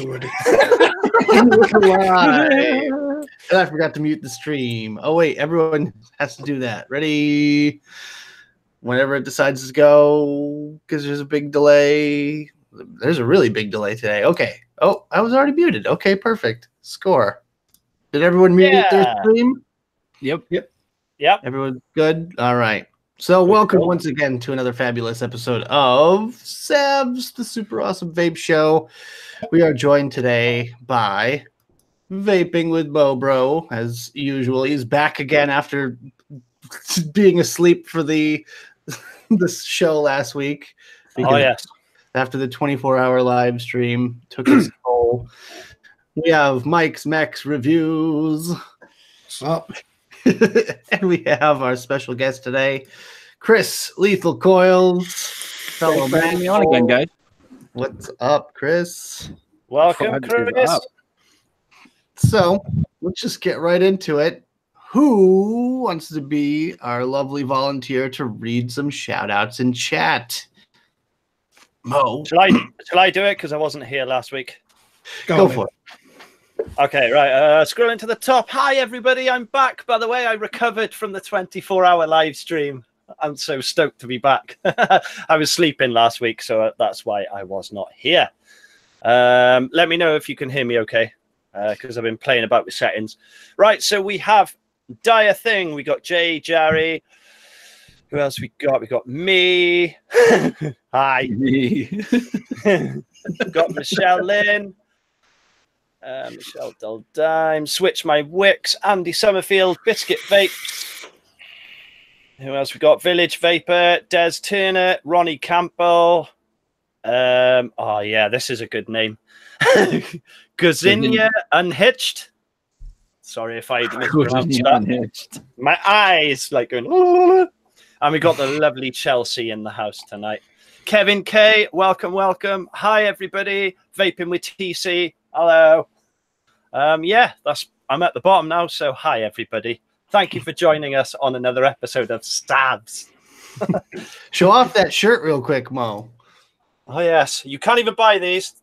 already. Live. And I forgot to mute the stream. Oh wait, everyone has to do that. Ready? Whenever it decides to go, because there's a big delay. There's a really big delay today. Okay. Oh, I was already muted. Okay, perfect. Score. Did everyone mute their stream? Yep. Everyone's good? All right. So welcome once again to another fabulous episode of SAVS, the super awesome vape show. We are joined today by Vaping with Bro. As usual, he's back again after being asleep for the show last week. Oh, yes. After the 24-hour live stream took his toll. We have Mike's Mex Reviews. What's up? And we have our special guest today, Chris Lethal Coilz. Thanks for having me on again, guys. What's up, Chris? Welcome, Chris. So let's just get right into it. Who wants to be our lovely volunteer to read some shout outs in chat? Mo. Shall I do it? Because I wasn't here last week. Go for it. Okay, right. Scrolling to the top. Hi, everybody. I'm back. By the way, I recovered from the 24-hour live stream. I'm so stoked to be back. I was sleeping last week, so that's why I was not here. Let me know if you can hear me okay, because I've been playing about with settings. Right, so we have Dire Thing. We got Jay, Jerry. Who else we got? We got me. Hi. Me. Got Michelle Lynn. Michelle Duldime, Switch My Wicks, Andy Summerfield, Biscuit Vape. Who else we got? Village Vapor, Des Turner, Ronnie Campbell. Oh yeah, this is a good name. Gazinia Unhitched. Sorry if I mispronounced that. Unhitched. My eyes like going. And we got the lovely Chelsea in the house tonight. Kevin K, welcome. Hi everybody. Vaping with TC. Hello. Yeah, I'm at the bottom now, so hi everybody. Thank you for joining us on another episode of SAVS. Show off that shirt real quick, Mo. Oh yes, you can't even buy these,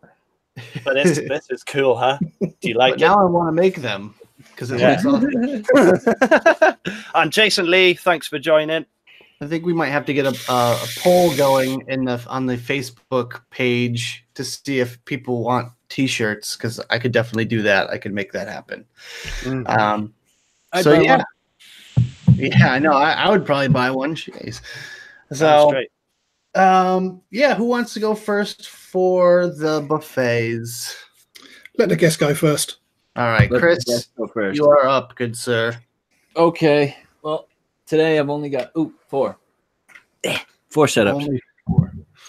but this is cool, huh? Do you like it? Now I want to make them because it looks awesome. And Jason Lee, thanks for joining. I think we might have to get a poll going on the Facebook page to see if people want T-shirts, because I could definitely do that. I could make that happen. So yeah, I know. I would probably buy one. Jeez. So yeah, who wants to go first for the buffets? Let the guest go first. All right, Chris, go first. You are up, good sir. Okay. Well, today I've only got 4 setups.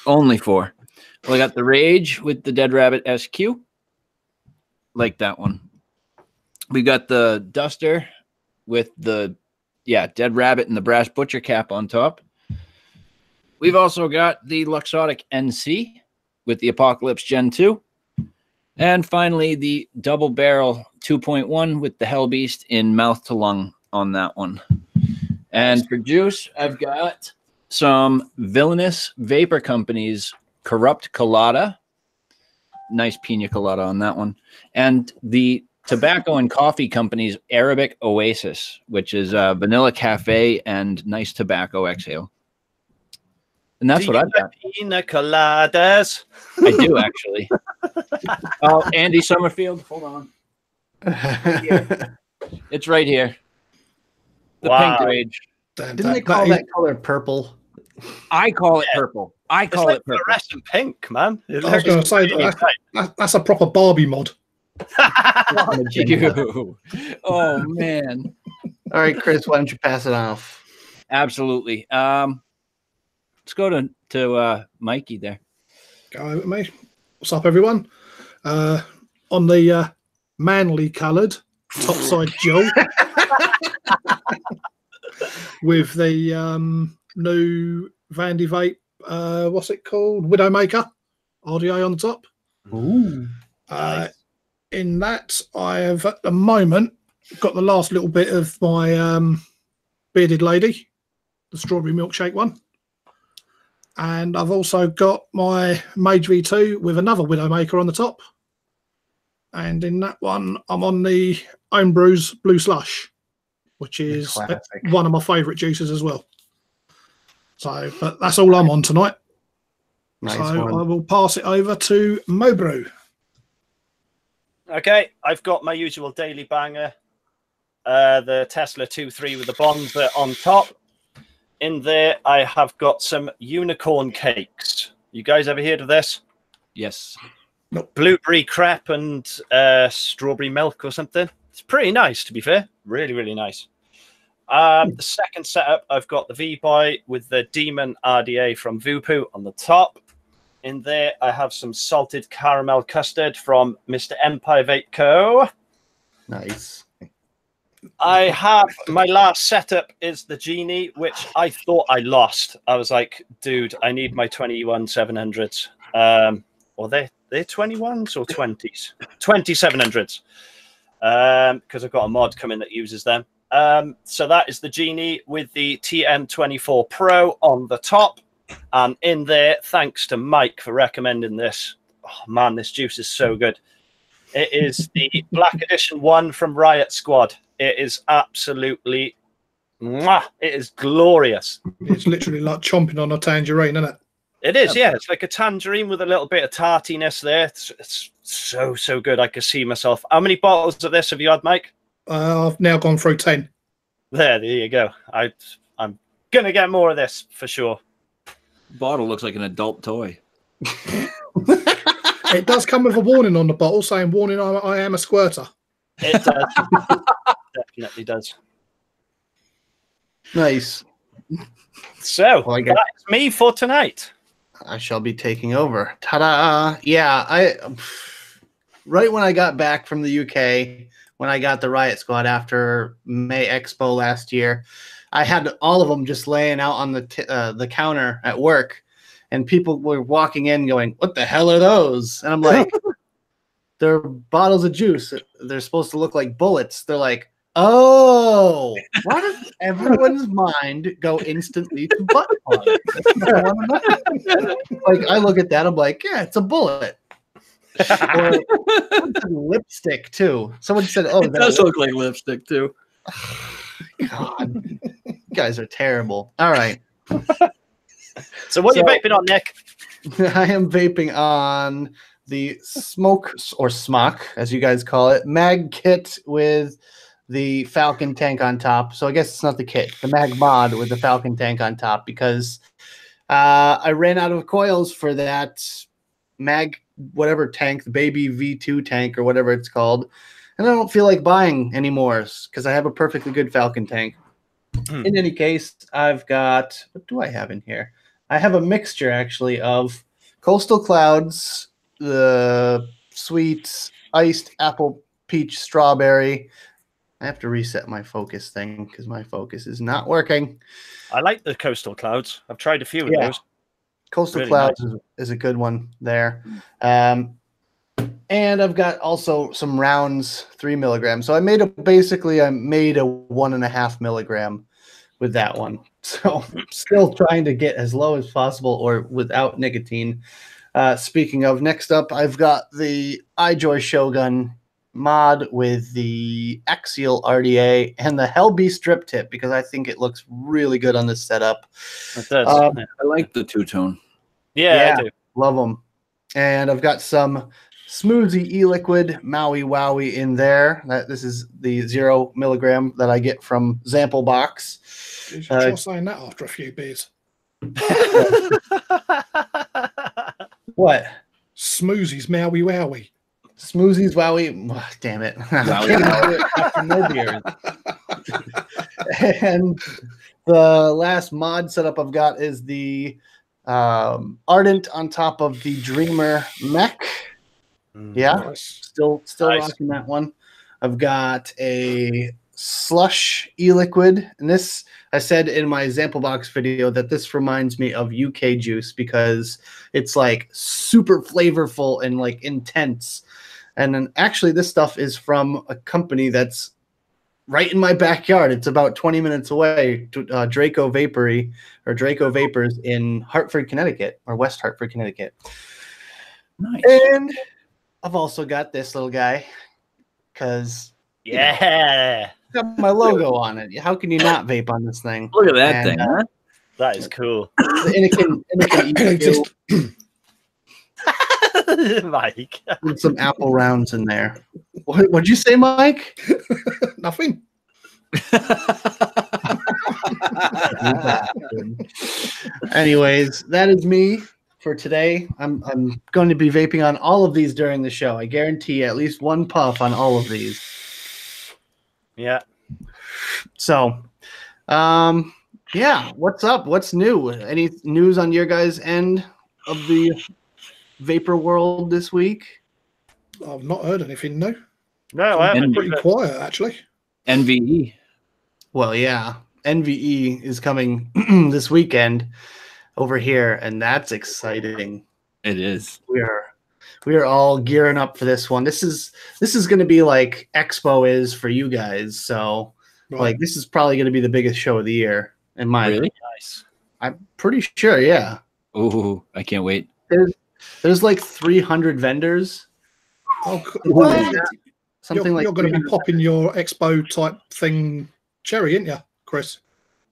Only four. Well, I got the Rage with the Dead Rabbit SQ. Like that one. We got the Duster with the Dead Rabbit and the brass butcher cap on top. We've also got the Luxottic NC with the Apocalypse Gen 2. And finally, the Double Barrel 2.1 with the Hellbeast in mouth to lung on that one. And for juice, I've got some Villainous Vapor Company's Corrupt Colada. Nice pina colada on that one. And the Tobacco and Coffee Company's Arabic Oasis, which is vanilla cafe and nice tobacco exhale. And that's what I've got. Pina coladas. I do, actually. Oh, Andy Summerfield. Hold on. It's right here. The Pink Rage. Didn't they call that color purple? I call it purple. I call it purple. Fluorescent pink, man. I was going to say that's a proper Barbie mod. Oh man! All right, Chris, why don't you pass it off? Absolutely. Let's go to Mikey there. Go over to me. What's up, everyone? On the manly coloured topside gel with the new Vandy Vape. What's it called? Widowmaker RDA on the top. Ooh. Nice. In that, I have at the moment got the last little bit of my Bearded Lady, the strawberry milkshake one. And I've also got my Mage V2 with another Widowmaker on the top. And in that one, I'm on the Homebrew's Blue Slush, which is one of my favourite juices as well. So, but that's all I'm on tonight. Nice so one. I will pass it over to Mobrew. Okay, I've got my usual daily banger, the Tesla 2.3 with the Bonza on top. In there, I have got some unicorn cakes. You guys ever heard of this? Yes. Nope. Blueberry crepe and strawberry milk or something. It's pretty nice, to be fair. Really, really nice. The second setup, I've got the V-Boy with the Demon RDA from Vupu on the top. In there, I have some salted caramel custard from Mr. Empire Vape Co. Nice. I have my last setup is the Genie, which I thought I lost. I was like, dude, I need my 21 700s. Or they're 21s or 20s? 2700s. Because I've got a mod coming that uses them. So that is the Genie with the TM24 Pro on the top. And in there, thanks to Mike for recommending this. Oh, man, this juice is so good. It is the Black Edition 1 from Riot Squad. It is absolutely, mwah, it is glorious. It's literally like chomping on a tangerine, isn't it? It is, yeah. It's like a tangerine with a little bit of tartiness there. It's so, so good. I could see myself. How many bottles of this have you had, Mike? I've now gone through 10. There you go. I'm going to get more of this for sure. Bottle looks like an adult toy. It does come with a warning on the bottle saying, warning, I am a squirter. It does. Definitely does. Nice. So, that's me for tonight. I shall be taking over. Ta-da! Yeah, right when I got back from the UK, when I got the Riot Squad after May Expo last year, I had all of them just laying out on the counter at work, and people were walking in going, "What the hell are those?" And I'm like, "They're bottles of juice. They're supposed to look like bullets." They're like, "Oh, why does everyone's mind go instantly to butt plug?" Like, I look at that, I'm like, "Yeah, it's a bullet." Or lipstick too. Someone said, "Oh, it does look like lipstick too." God, you guys are terrible. All right. So what are you vaping on, Nick? I am vaping on the Smoke or Smock, as you guys call it, mag kit with the Falcon tank on top. So I guess it's not the kit, the mag mod with the Falcon tank on top, because I ran out of coils for that mag whatever tank, the baby V2 tank or whatever it's called. And I don't feel like buying anymore because I have a perfectly good Falcon tank. In any case, I've got, what do I have in here? I have a mixture actually of Coastal Clouds, the sweet iced apple peach strawberry. I have to reset my focus thing because my focus is not working. I like the Coastal Clouds. I've tried a few of those. Coastal Really Clouds nice. is a good one there. And I've got also some rounds, 3 milligrams. So I made a 1.5 milligram with that one. So still trying to get as low as possible or without nicotine. Speaking of, next up, I've got the iJoy Shogun mod with the Axial RDA and the Hellbee strip tip because I think it looks really good on this setup. It does. I like the two-tone. Yeah, I do. Love them. And I've got some Smoothie e-liquid Maui Wowie in there. This is the 0 milligram that I get from Zample Box. You should try saying that after a few beers. What? Smoothies Maui Wowie. Smoothies Wowie. Oh, damn it. No beers. And the last mod setup I've got is the Ardent on top of the Dreamer Mech. Yeah, Nice. still Nice. rocking that one. I've got a Slush e-liquid, and this I said in my Zample Box video that this reminds me of UK juice because it's like super flavorful and like intense. And then actually this stuff is from a company that's right in my backyard. It's about 20 minutes away to Draco Vapory or Draco Vapors in Hartford, Connecticut, or West Hartford, Connecticut. Nice. And I've also got this little guy because yeah, it's got my logo on it. How can you not vape on this thing? Look at that thing, huh? that is cool. The Anakin EQ Mike. with some apple rounds in there. What'd you say, Mike? Nothing. Anyways, that is me for today. I'm going to be vaping on all of these during the show. I guarantee at least one puff on all of these. Yeah. So, yeah, what's up? What's new? Any news on your guys' end of the vapor world this week? I've not heard anything new. No, I haven't. Pretty quiet, actually. NVE. Well, yeah, NVE is coming this weekend over here, and that's exciting. It is. We are all gearing up for this one. This is going to be like Expo is for you guys. So, like, this is probably going to be the biggest show of the year in my Really? Nice. I'm pretty sure. Yeah. Oh, I can't wait. There's like 300 vendors. Oh, Something you're going to be popping your expo type thing cherry, aren't you, Chris?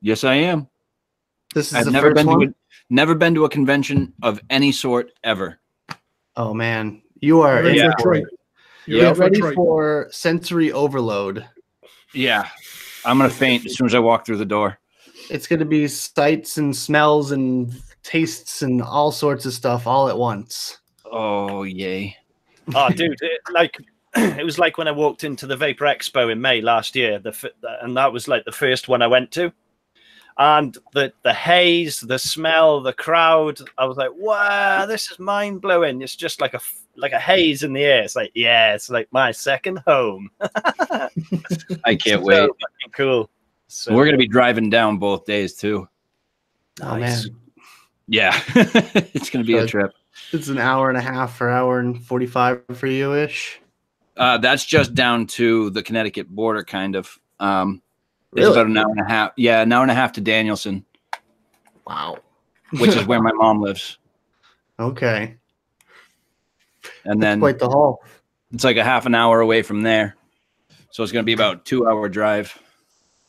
Yes, I am. This is I've the never first been one? to never been to a convention of any sort ever. Oh man, you are Ready Yeah. for a treat. You're get in for a ready treat. for sensory overload. Yeah, I'm gonna faint as soon as I walk through the door. It's going to be sights and smells and tastes and all sorts of stuff all at once. Oh yay! Oh, dude, it was like when I walked into the Vapor Expo in May last year, and that was like the first one I went to. And the haze, the smell, the crowd, I was like, wow, this is mind blowing. It's just like a haze in the air. It's like, yeah, it's like my second home. I can't So wait. fucking cool. So We're gonna be driving down both days too. Oh Nice. man, Yeah, it's gonna be a trip. it's an hour and a half or hour and 45 for you ish. That's just down to the Connecticut border, kind of. It's Really? about an hour and a half. Yeah, an hour and a half to Danielson, Wow. which is where my mom lives. Okay. And then Quite the haul. it's like a half an hour away from there. So it's going to be about a 2-hour drive.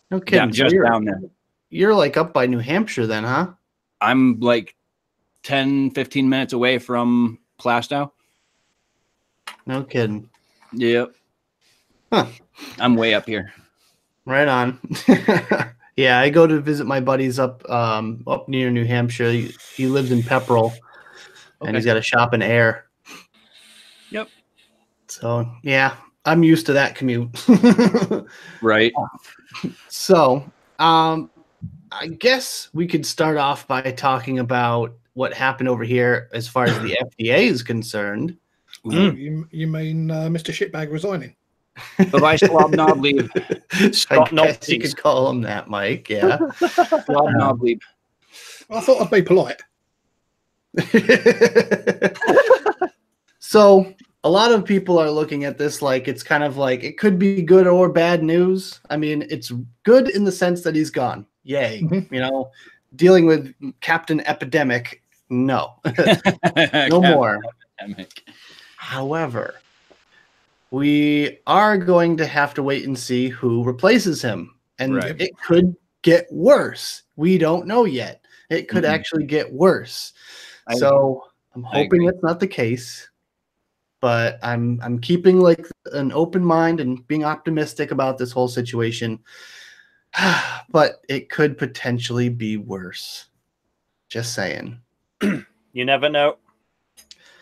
No kidding. Just So down there. you're like up by New Hampshire then, huh? I'm like 10, 15 minutes away from Plastow. No kidding. Yep. Huh. I'm way up here. Right on. Yeah, I go to visit my buddies up near New Hampshire. He lives in Pepperell, and he's got a shop in Air. Yep. So yeah, I'm used to that commute. Right. So I guess we could start off by talking about what happened over here as far as the FDA is concerned. You mean Mr. Shitbag resigning? The vice slob knob leave. I guess you could call him that, Mike. Yeah. Slob knob leave. I thought I'd be polite. So a lot of people are looking at this like it's kind of like it could be good or bad news. I mean, it's good in the sense that he's gone. Yay. Mhm. You know, dealing with Captain Epidemic. No, no more. Epidemic. However, we are going to have to wait and see who replaces him. And Right. it could get worse. We don't know yet. It could actually get worse. So I'm hoping that's not the case. But I'm keeping like an open mind and being optimistic about this whole situation. But it could potentially be worse. Just saying. you never know.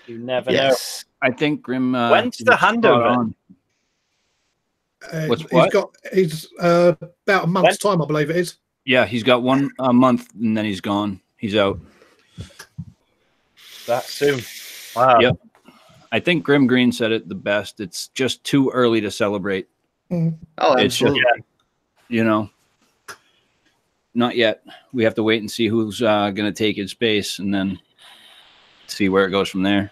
You never know. I think Grim. When's the handover? He's about a month's time, I believe it is. Yeah, he's got 1 month and then he's gone. He's out. That soon. Wow. Yep. I think Grim Green said it the best. It's just too early to celebrate. Oh, It's just, absolutely. you know, not yet. We have to wait and see who's going to take his space and then see where it goes from there.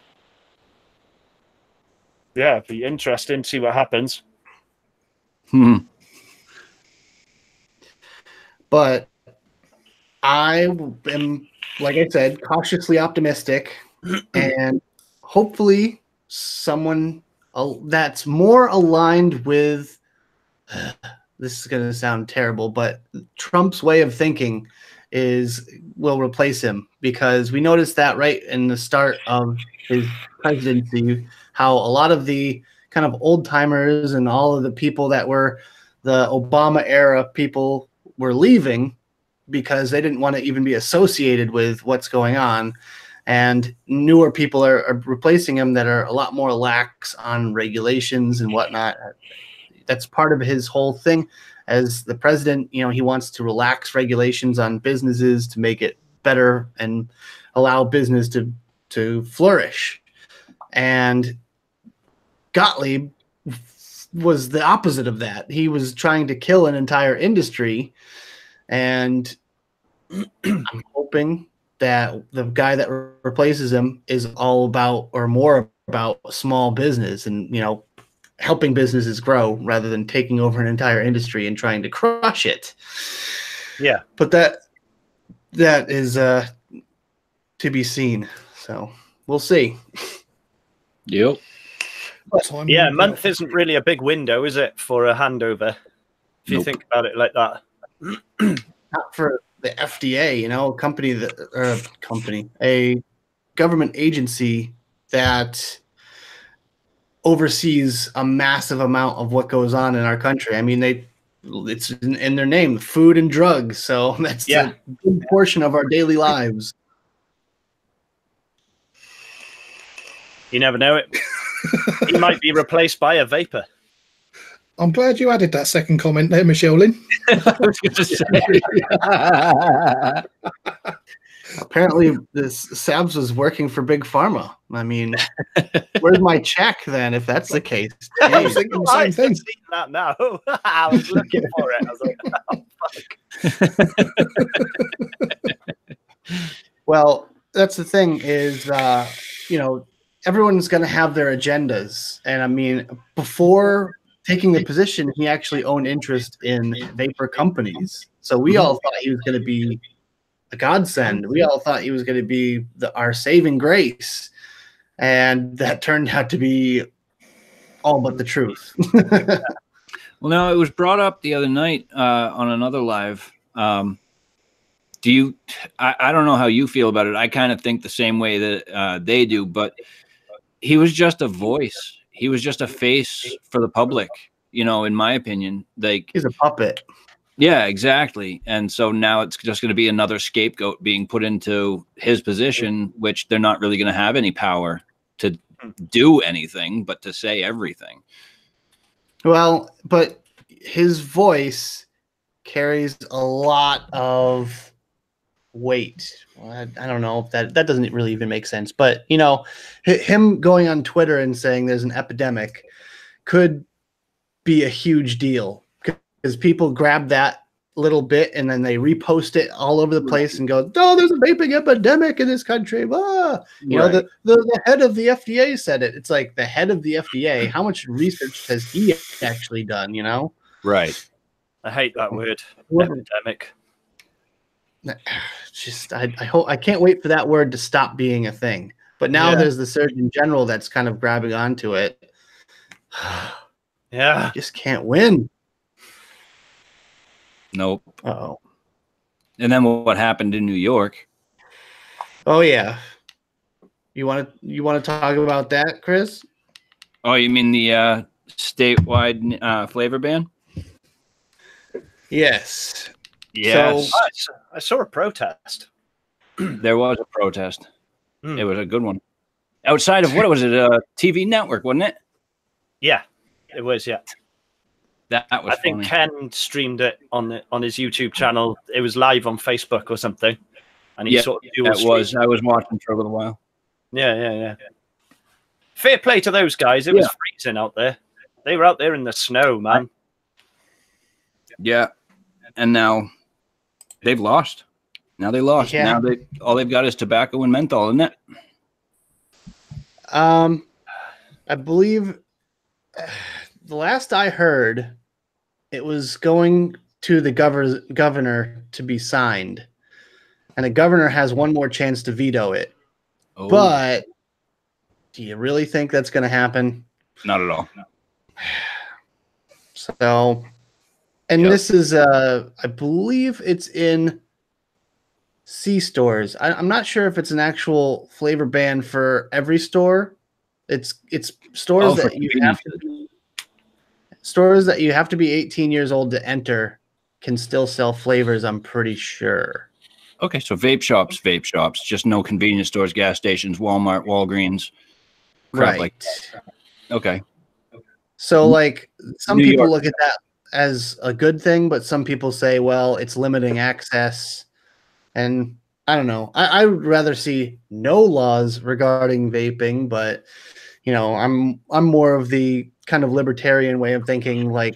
Yeah, it'd be interesting to see what happens. But I am, like I said, cautiously optimistic and hopefully someone that's more aligned with, this is going to sound terrible, but Trump's way of thinking will replace him, because we noticed that right in the start of his presidency, how a lot of the kind of old timers and all of the people that were the Obama era people were leaving because they didn't want to even be associated with what's going on. And newer people are replacing him that are a lot more lax on regulations and whatnot. That's part of his whole thing as the president. You know, he wants to relax regulations on businesses to make it better and allow business to flourish. And Gottlieb was the opposite of that. He was trying to kill an entire industry. And I'm hoping that the guy that replaces him is all about, or more about, small business and, you know, helping businesses grow rather than taking over an entire industry and trying to crush it. Yeah. But that is to be seen. So we'll see. Yep. Yeah, a month isn't really a big window, is it, for a handover? If you think about it like that. Not for the FDA, you know, a government agency that oversees a massive amount of what goes on in our country. I mean, it's in their name, food and drugs. So that's a big portion of our daily lives. You never know it. He might be replaced by a vapor. I'm glad you added that second comment there, Michelle Lynn. I was going to say. Apparently, this SAVS was working for Big Pharma. I mean, where's my check then, if that's the case? I was thinking the same thing. That now. I was looking for it. I was like, oh, fuck. Well, that's the thing is, you know, everyone's going to have their agendas. And I mean, before taking the position, he actually owned interest in vapor companies. So we all thought he was going to be a godsend. We all thought he was going to be our saving grace. And that turned out to be all but the truth. Well, now it was brought up the other night on another live. I don't know how you feel about it. I kind of think the same way that they do, but he was just a voice. He was just a face for the public, you know, in my opinion. Like, he's a puppet. Yeah, exactly. And so now it's just going to be another scapegoat being put into his position, which they're not really going to have any power to do anything but to say everything. Well, but his voice carries a lot of weight. Well, I don't know if that doesn't really even make sense, but you know, him going on Twitter and saying there's an epidemic could be a huge deal, because people grab that little bit and then they repost it all over the place and go, "Oh, there's a vaping epidemic in this country." Ah. You know, the head of the FDA said it. It's like, the head of the FDA, how much research has he actually done, you know? Right. I hate that word, epidemic. Just I can't wait for that word to stop being a thing. But now there's the Surgeon General that's kind of grabbing onto it. Yeah. Just can't win. Nope. Uh-oh. And then what happened in New York? Oh yeah. You want to talk about that, Chris? Oh, you mean the statewide flavor ban? Yes. Yes. So, I saw a protest. There was a protest. It was a good one. Outside of, what was it, a TV network, wasn't it? Yeah, it was, yeah. That was I think funny. Ken streamed it on his YouTube channel. It was live on Facebook or something. And he sort of I was watching for a little while. Yeah. Fair play to those guys. It was freezing out there. They were out there in the snow, man. Yeah. And now they've lost. Now they lost. Yeah. Now all they've got is tobacco and menthol, isn't it? I believe the last I heard, it was going to the governor to be signed, and the governor has one more chance to veto it. Oh. But Do you really think that's going to happen? Not at all. No. So, and this is, I believe it's in C stores. I'm not sure if it's an actual flavor ban for every store. It's stores that you have to be, stores that you have to be 18 years old to enter can still sell flavors, I'm pretty sure. Okay, so vape shops, just no convenience stores, gas stations, Walmart, Walgreens, crap like that. Okay. So, like, some people look at that as a good thing, but some people say, well, it's limiting access. And I don't know. I would rather see no laws regarding vaping, but, you know, I'm more of the kind of libertarian way of thinking, like,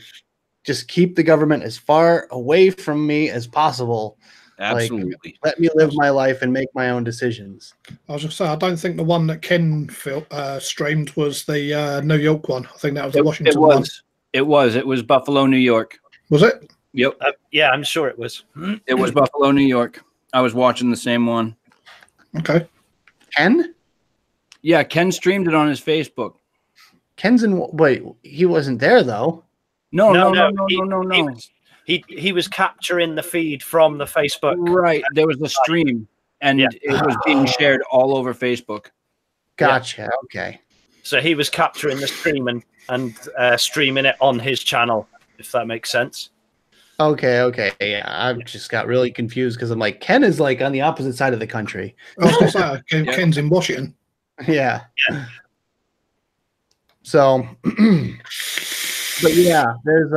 just keep the government as far away from me as possible. Absolutely. Like, let me live my life and make my own decisions. I was just saying, I don't think the one that Ken streamed was the New York one. I think that was the Washington one. It was Buffalo, New York. Was it? Yep. Yeah, I'm sure it was. It was Buffalo, New York. I was watching the same one. Okay. Ken? Yeah, Ken streamed it on his Facebook. Ken's in. Wait, he wasn't there though. No. He was capturing the feed from the Facebook. Right. There was a stream, and it was being shared all over Facebook. Gotcha. Yeah. Okay. So he was capturing the stream and streaming it on his channel, if that makes sense. Okay. Yeah, I just got really confused because I'm like, Ken is like on the opposite side of the country. Oh, Ken's in Washington. Yeah. So, but yeah, there's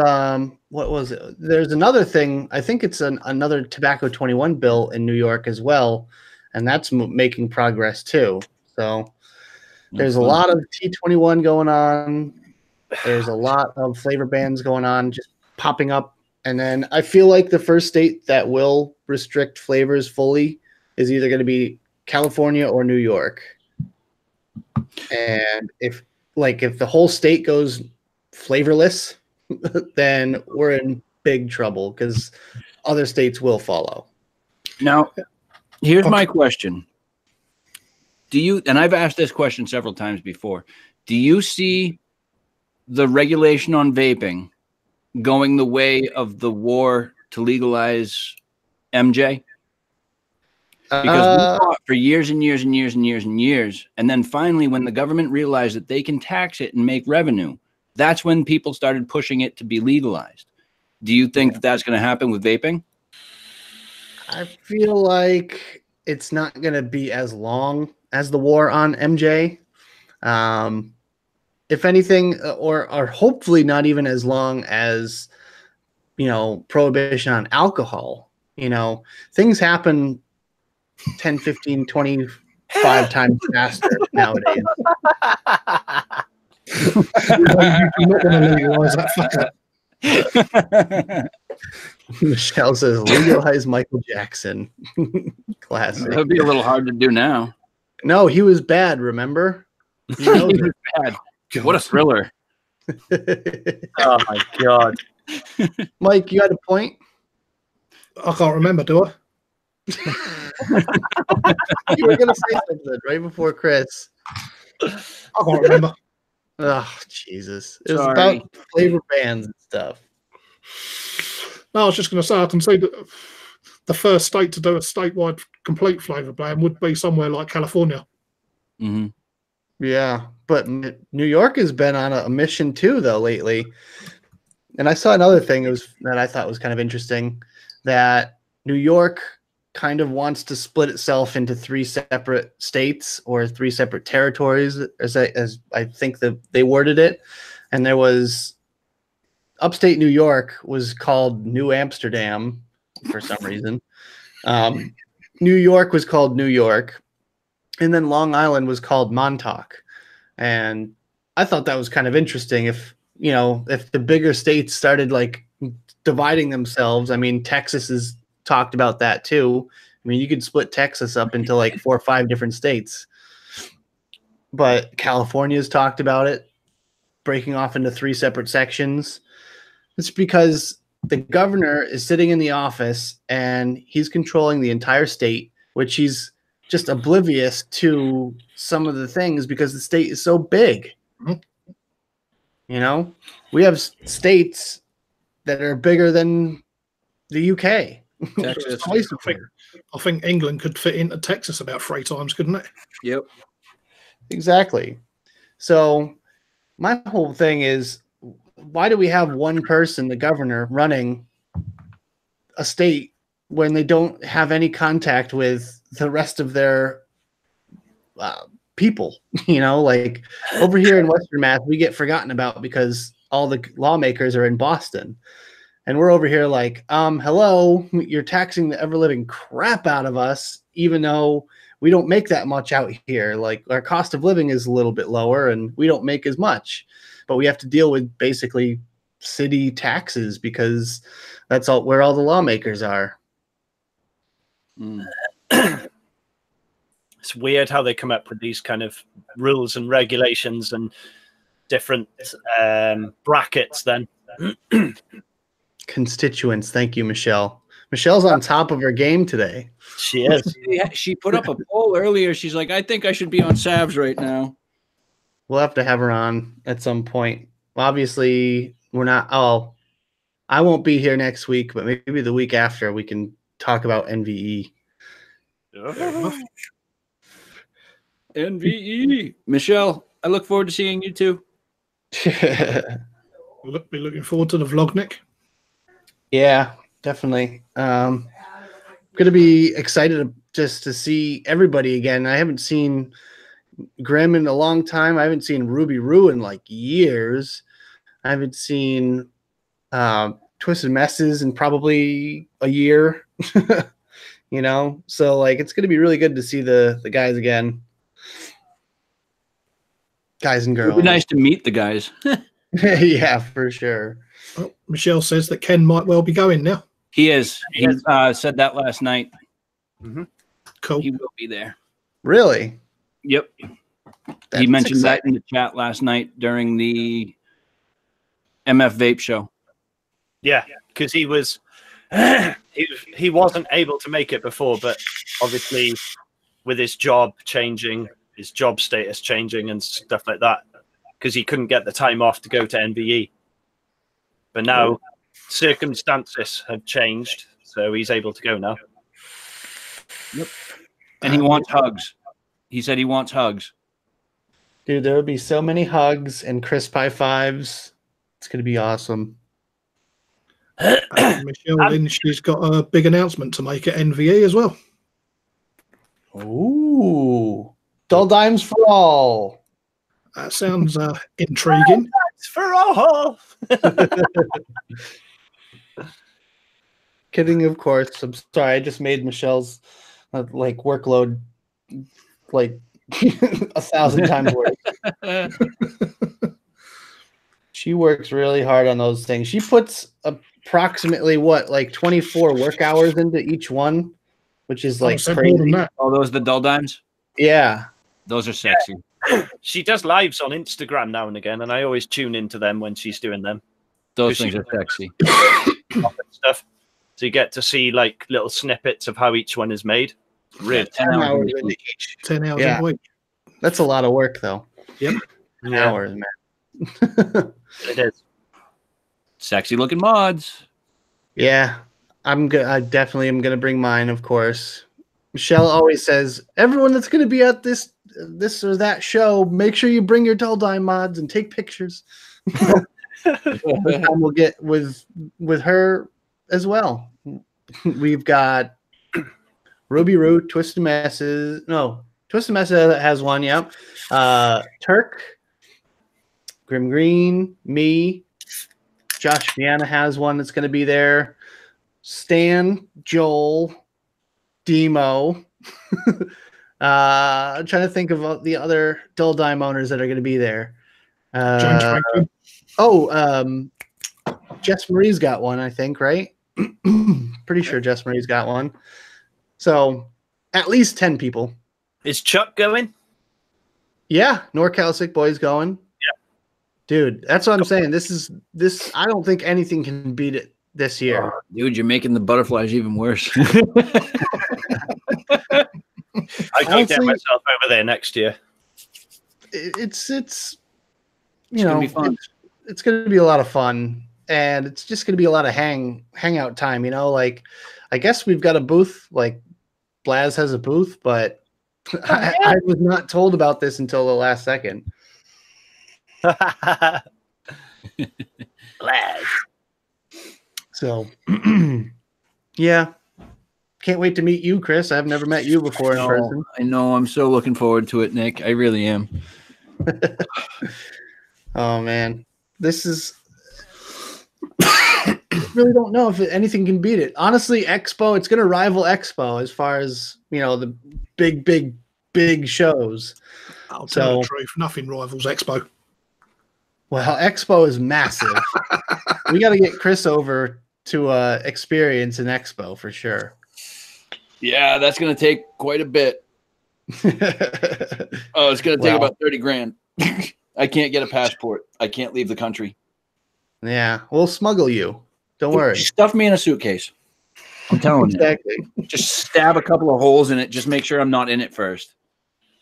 what was it? There's another thing. I think it's another Tobacco 21 bill in New York as well, and that's making progress too. So there's a lot of T21 going on. There's a lot of flavor bans going on, just popping up. And then I feel like the first state that will restrict flavors fully is either going to be California or New York. And if the whole state goes flavorless, then we're in big trouble because other states will follow. Now, here's my question. Do you, and I've asked this question several times before, do you see the regulation on vaping going the way of the war to legalize MJ? Because we fought for years and years and years and years and years. And then finally, when the government realized that they can tax it and make revenue, that's when people started pushing it to be legalized. Do you think that that's going to happen with vaping? I feel like it's not going to be as long as the war on MJ. If anything, or hopefully not even as long as, prohibition on alcohol. Things happen 10, 15, 25 times faster nowadays. You're not going to legalize that fucker. Michelle says, legalize Michael Jackson. Classic. That would be a little hard to do now. No, he was bad, remember? He was bad. God. What a thriller. Oh, my God. Mike, you had a point? I can't remember, do I? You were going to say something right before Chris. I can't remember. Oh, Jesus. It was about flavor bans and stuff. No, I was just going to say, I can see that the first state to do a statewide complete flavor ban would be somewhere like California. Mm-hmm. Yeah, but New York has been on a mission too, though, lately. And I saw another thing that I thought was kind of interesting, that New York kind of wants to split itself into 3 separate states or 3 separate territories, as I think they worded it. And there was upstate New York was called New Amsterdam for some reason. New York was called New York. And then Long Island was called Montauk. And I thought that was kind of interesting. If the bigger states started like dividing themselves, I mean, Texas has talked about that too. I mean, you could split Texas up into like 4 or 5 different states. But California's talked about it, breaking off into 3 separate sections. It's because the governor is sitting in the office and he's controlling the entire state, which he's just oblivious to some of the things because the state is so big. Mhm. You know, we have states that are bigger than the UK. Texas. I think England could fit into Texas about 3 times, couldn't it? Yep. Exactly. So my whole thing is, why do we have one person, the governor, running a state when they don't have any contact with the rest of their people? You know, like over here in Western Mass, we get forgotten about because all the lawmakers are in Boston. And we're over here like, hello, you're taxing the ever-living crap out of us, even though we don't make that much out here. Like, our cost of living is a little bit lower and we don't make as much. But we have to deal with basically city taxes because that's all where all the lawmakers are. It's weird how they come up with these kind of rules and regulations and different brackets then. Constituents. Thank you, Michelle. Michelle's on top of her game today. She is. She put up a poll earlier. She's like, I think I should be on SAVS right now. We'll have to have her on at some point. Obviously, we're not. Oh, I won't be here next week, but maybe the week after we can talk about NVE. NVE. Michelle, I look forward to seeing you too. We'll be looking forward to the vlog, Nick. Yeah, definitely. Going to be excited just to see everybody again. I haven't seen Grim in a long time. I haven't seen Ruby Roo in like years. I haven't seen Twisted Messes in probably a year. You know, so like it's going to be really good to see the guys again. Guys and girls. It'd be nice to meet the guys. Yeah, for sure. Well, Michelle says that Ken might well be going now. He is. He said that last night. Mm-hmm. Cool. He will be there. Really? Yep. He mentioned that in the chat last night during the MF Vape show. Yeah, because he was he wasn't able to make it before, but obviously with his job changing, his job status changing and stuff like that, because he couldn't get the time off to go to NVE. But now circumstances have changed, so he's able to go now. Yep. And he wants hugs. He said he wants hugs. Dude, there will be so many hugs and crisp high fives. It's going to be awesome. Michelle Lynch, she's got a big announcement to make at NVE as well. Ooh. Dull dimes for all. That sounds intriguing. Thanks for all. Kidding, of course. I'm sorry. I just made Michelle's like workload like 1,000 times worse. She works really hard on those things. She puts approximately what, like 24 work hours into each one, which is like crazy. Oh, those are the dull dimes? Yeah. Those are sexy. She does lives on Instagram now and again, and I always tune into them when she's doing them. Those things are sexy. Stuff. So you get to see like little snippets of how each one is made. Really? 10 hours into each. 10 hours Yeah. a week. That's a lot of work, though. Yep. Hours, man. It is. Sexy looking mods. Yeah. I definitely am going to bring mine, of course. Michelle always says, everyone that's going to be at this or that show, make sure you bring your dull dime mods and take pictures. We'll get with her as well. We've got Ruby Root, Twisted Messes. No, Twisted Messes has one, yep. Turk, Grim Green, me, Josh Vienna has one that's going to be there. Stan, Joel, Demo. I'm trying to think of the other dull dime owners that are going to be there. Jess Marie's got one, I think, right? Pretty sure Jess Marie's got one. So at least 10 people. Is Chuck going? Yeah, NorCal Sick Boy's going. Yeah. Dude, that's what I'm saying. This I don't think anything can beat it this year. Dude, you're making the butterflies even worse. I can't get myself over there next year. It's you know, it's going to be a lot of fun, and it's just going to be a lot of hangout time. You know, like I guess we've got a booth. Like Blaz has a booth, but I was not told about this until the last second. Blaz. So, yeah, can't wait to meet you, Chris. I've never met you before in person. I know. I'm so looking forward to it, Nick. I really am. Oh man, this is. I really don't know if anything can beat it. Honestly, Expo, it's going to rival Expo as far as, you know, the big shows. I'll tell the truth. Nothing rivals Expo. Well, Expo is massive. We got to get Chris over to experience an Expo for sure. Yeah, that's going to take quite a bit. Oh, it's going to take about 30 grand. I can't get a passport. I can't leave the country. Yeah, we'll smuggle you. Don't worry. Stuff me in a suitcase. I'm telling you. Just stab a couple of holes in it. Just make sure I'm not in it first.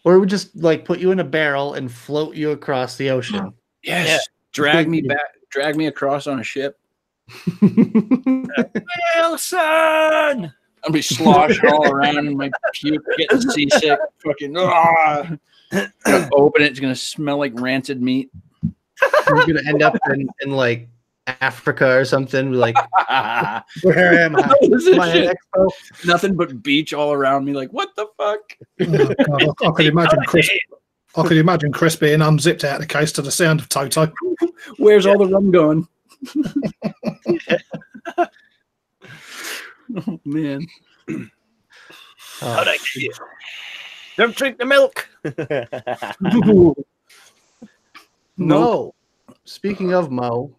Or we just like put you in a barrel and float you across the ocean. Yes. Yeah. Drag me back. Drag me across on a ship. Wilson! I'll be sloshing all around in my puke, getting seasick. Fucking open it. It's gonna smell like rancid meat. We're gonna end up in like Africa or something. Like, where am I? Expo? Nothing but beach all around me. Like, what the fuck? Oh, God, I could imagine Chris. I could imagine Chris being unzipped out of the case to the sound of Toto. Where's all the rum going? Oh man! How'd I get you? Don't drink the milk. No. Speaking of Mo,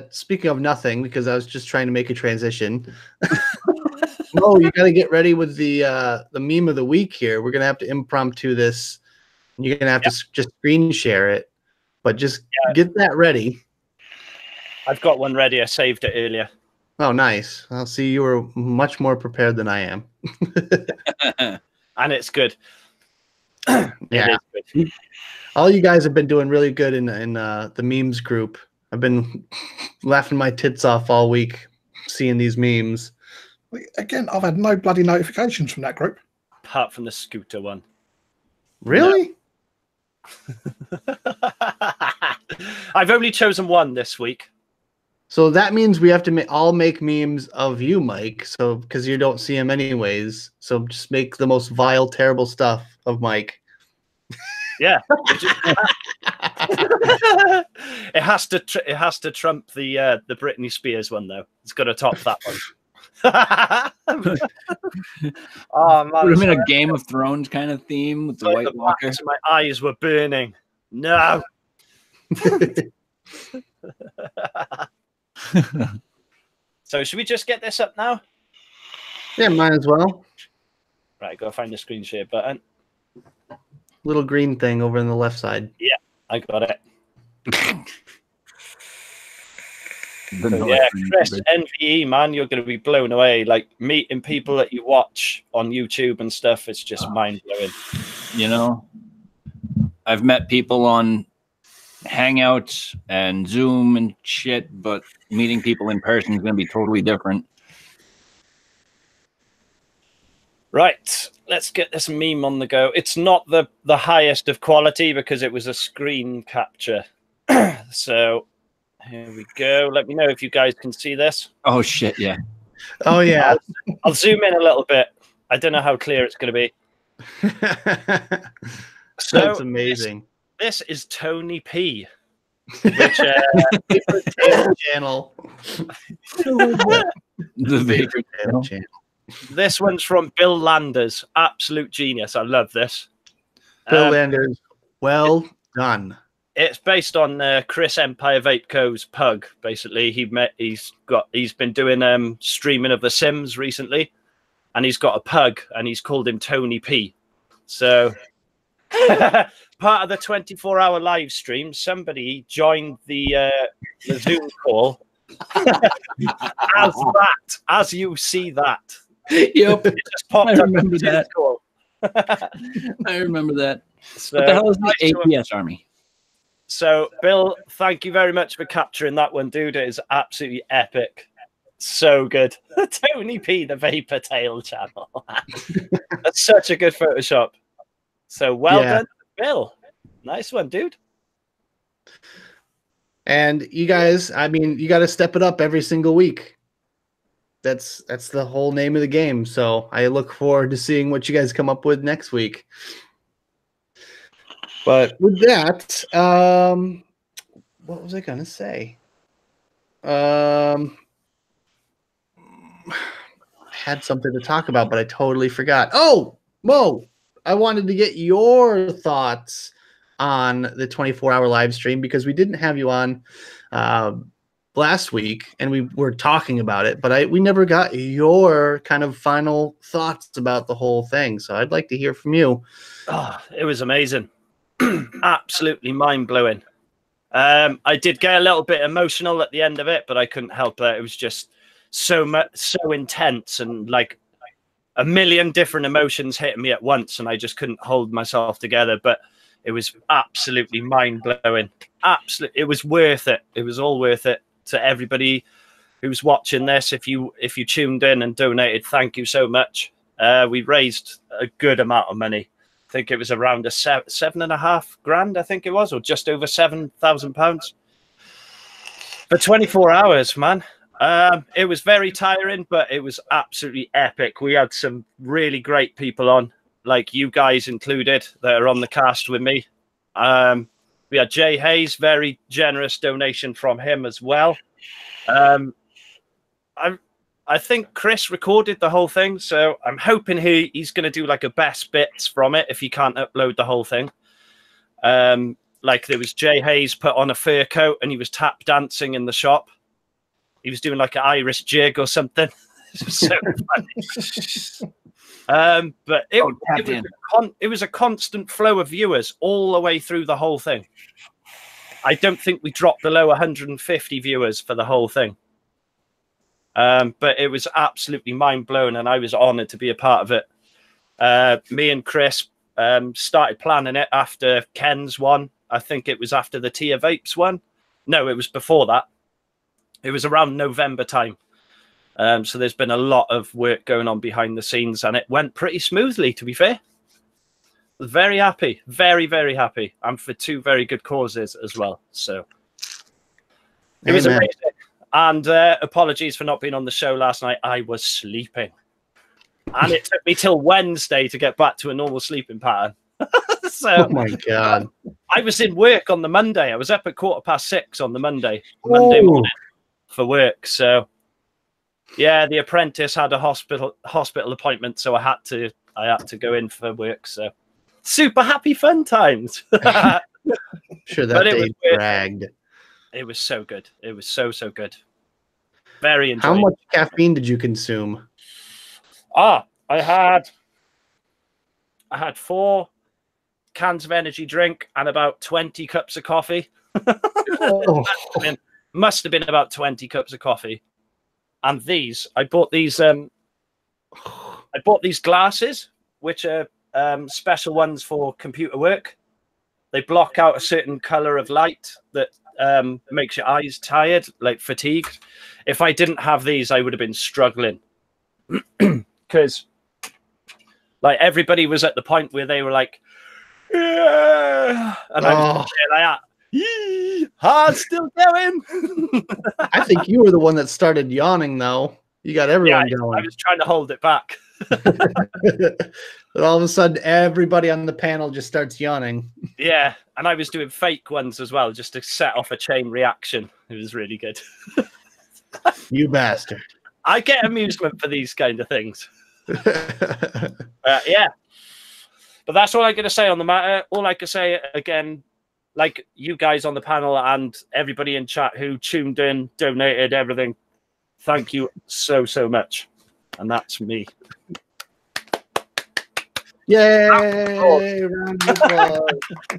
speaking of nothing, because I was just trying to make a transition. Mo, you got to get ready with the meme of the week here. We're gonna have to impromptu this. You're gonna have to just screen share it, but just get that ready. I've got one ready. I saved it earlier. Oh, nice. I'll see. You were much more prepared than I am. And it's good. Yeah. It is good. All you guys have been doing really good in the memes group. I've been laughing my tits off all week seeing these memes. Again, I've had no bloody notifications from that group. Apart from the scooter one. Really? No. I've only chosen one this week. So that means we have to all make memes of you, Mike. So because you don't see him anyways, so just make the most vile, terrible stuff of Mike. Yeah, it has to trump the Britney Spears one though. It's got to top that one. Oh man! Put him in a Game of Thrones kind of theme with the White Walker. My eyes were burning. No. So should we just get this up now? Yeah, might as well. Right, go find the screen share button. Little green thing over on the left side. Yeah, I got it. Yeah, Chris, NVE, man, you're going to be blown away. Like meeting people that you watch on YouTube and stuff, it's just mind-blowing. You know, I've met people on Hangouts and Zoom and shit, but meeting people in person is going to be totally different. Right, let's get this meme on the go. It's not the highest of quality because it was a screen capture. So here we go. Let me know if you guys can see this. Oh shit, yeah. Oh yeah. I'll zoom in a little bit. I don't know how clear it's going to be. That's amazing. This is Tony P, which channel. The Vapor channel. This one's from Bill Landers. Absolute genius. I love this. Bill Landers. Well done. It's based on Chris Empire Vape Co.'s pug. Basically, he's been doing streaming of The Sims recently, and he's got a pug, and he's called him Tony P. So part of the 24-hour live stream, somebody joined the Zoom call as you see that. Yep, it just popped I remember up that. Call. I remember that. So, what the hell is the APS Army? So, Bill, thank you very much for capturing that one, dude. It is absolutely epic. So good. Tony P, the Vapor Tail channel. That's such a good Photoshop. So well done, Bill. Nice one, dude. And you guys, I mean, you got to step it up every single week. That's the whole name of the game. So I look forward to seeing what you guys come up with next week. But with that, what was I gonna say? Had something to talk about, but I totally forgot. Oh, Mo, I wanted to get your thoughts on the 24-hour live stream because we didn't have you on last week, and we were talking about it, but we never got your kind of final thoughts about the whole thing. So I'd like to hear from you. Oh, it was amazing. Absolutely mind-blowing. I did get a little bit emotional at the end of it, but I couldn't help it. It was just so intense, and like a million different emotions hitting me at once, and I just couldn't hold myself together. But it was absolutely mind-blowing. Absolutely, it was worth it. It was all worth it. To everybody who's watching this, if you tuned in and donated, thank you so much. We raised a good amount of money. I think it was around a $7.5 grand, I think it was, or just over £7,000 for 24 hours, man. It was very tiring, but it was absolutely epic. We had some really great people on, like you guys included, that are on the cast with me. We had Jay Hayes, very generous donation from him as well. I think Chris recorded the whole thing, so I'm hoping he's going to do like a best bits from it if he can't upload the whole thing. Like there was Jay Hayes put on a fur coat and he was tap dancing in the shop. He was doing like an Irish jig or something. It was so funny. But it was a constant flow of viewers all the way through the whole thing. I don't think we dropped below 150 viewers for the whole thing. But it was absolutely mind-blowing, and I was honored to be a part of it. Me and Chris started planning it after Ken's one. I think it was after the Tia Vapes one. No, it was before that. It was around November time. So there's been a lot of work going on behind the scenes, and it went pretty smoothly, to be fair. Very happy, very, very happy. And for two very good causes as well. So it was amazing. And apologies for not being on the show last night. I was sleeping. And it took me till Wednesday to get back to a normal sleeping pattern. So, oh, my God. I was in work on the Monday. I was up at 6:15 on the Monday morning for work. So, yeah, the apprentice had a hospital appointment, so I had to go in for work. So, super happy fun times. Sure, that day dragged. It was so good. It was so good. Very enjoyable. How much caffeine did you consume? I had 4 cans of energy drink and about 20 cups of coffee. Must have been about 20 cups of coffee. And I bought these glasses, which are special ones for computer work. They block out a certain color of light that makes your eyes tired, like fatigued. If I didn't have these, I would have been struggling because like everybody was at the point where they were like, yeah, and I was like that. Heart's still going. I think you were the one that started yawning, though. You got everyone going. I was trying to hold it back. But all of a sudden, everybody on the panel just starts yawning. Yeah, and I was doing fake ones as well, just to set off a chain reaction. It was really good. You bastard. I get amusement for these kind of things. Yeah. But that's all I'm going to say on the matter. All I can say, again, like you guys on the panel and everybody in chat who tuned in, donated, everything, thank you so, so much. And that's me. Yay! Round of applause.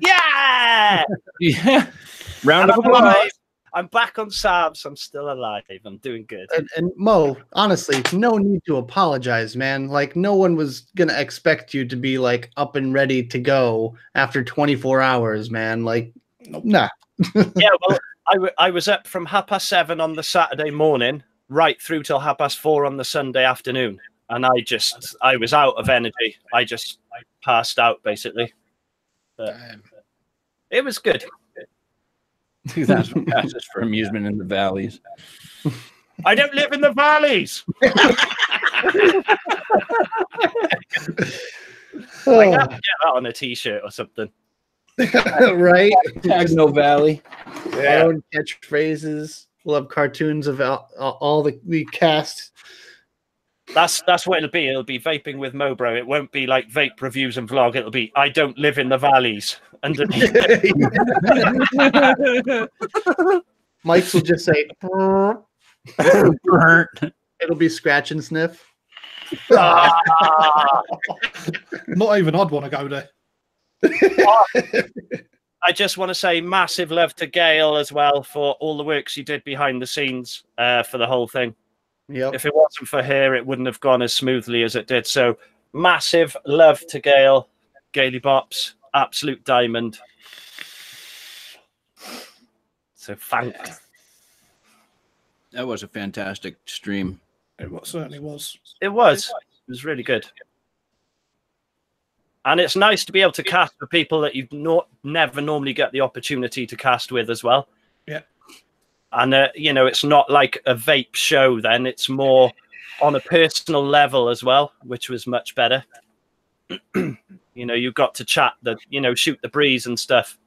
Yeah! Yeah. Round of applause. I'm back on SAVS. I'm still alive. I'm doing good. And Mo, honestly, no need to apologize, man. Like, no one was gonna expect you to be like up and ready to go after 24 hours, man. Like, nah. Yeah, well, I was up from 7:30 on the Saturday morning, right through till 4:30 on the Sunday afternoon, and I was out of energy. I passed out basically. But it was good. 2,000 passes for amusement in the valleys. I don't live in the valleys. I have to get that on a T-shirt or something. Right? Tag no valley. Our own catchphrases. We'll have cartoons of all the cast. That's what it'll be. It'll be vaping with Mobro. It won't be like vape reviews and vlog. It'll be I don't live in the valleys. Underneath. Mike's will just say it'll be scratch and sniff. Not even I'd want to go there. I just want to say massive love to Gail as well for all the work she did behind the scenes for the whole thing. Yep. If it wasn't for her, it wouldn't have gone as smoothly as it did. So massive love to Gail. Gaily Bops, absolute diamond. So thanks. That was a fantastic stream. It certainly was. It was really good. And it's nice to be able to cast for people that you've never normally get the opportunity to cast with as well. Yeah. And, you know, it's not like a vape show then. It's more on a personal level as well, which was much better. You know, you got to chat, shoot the breeze and stuff.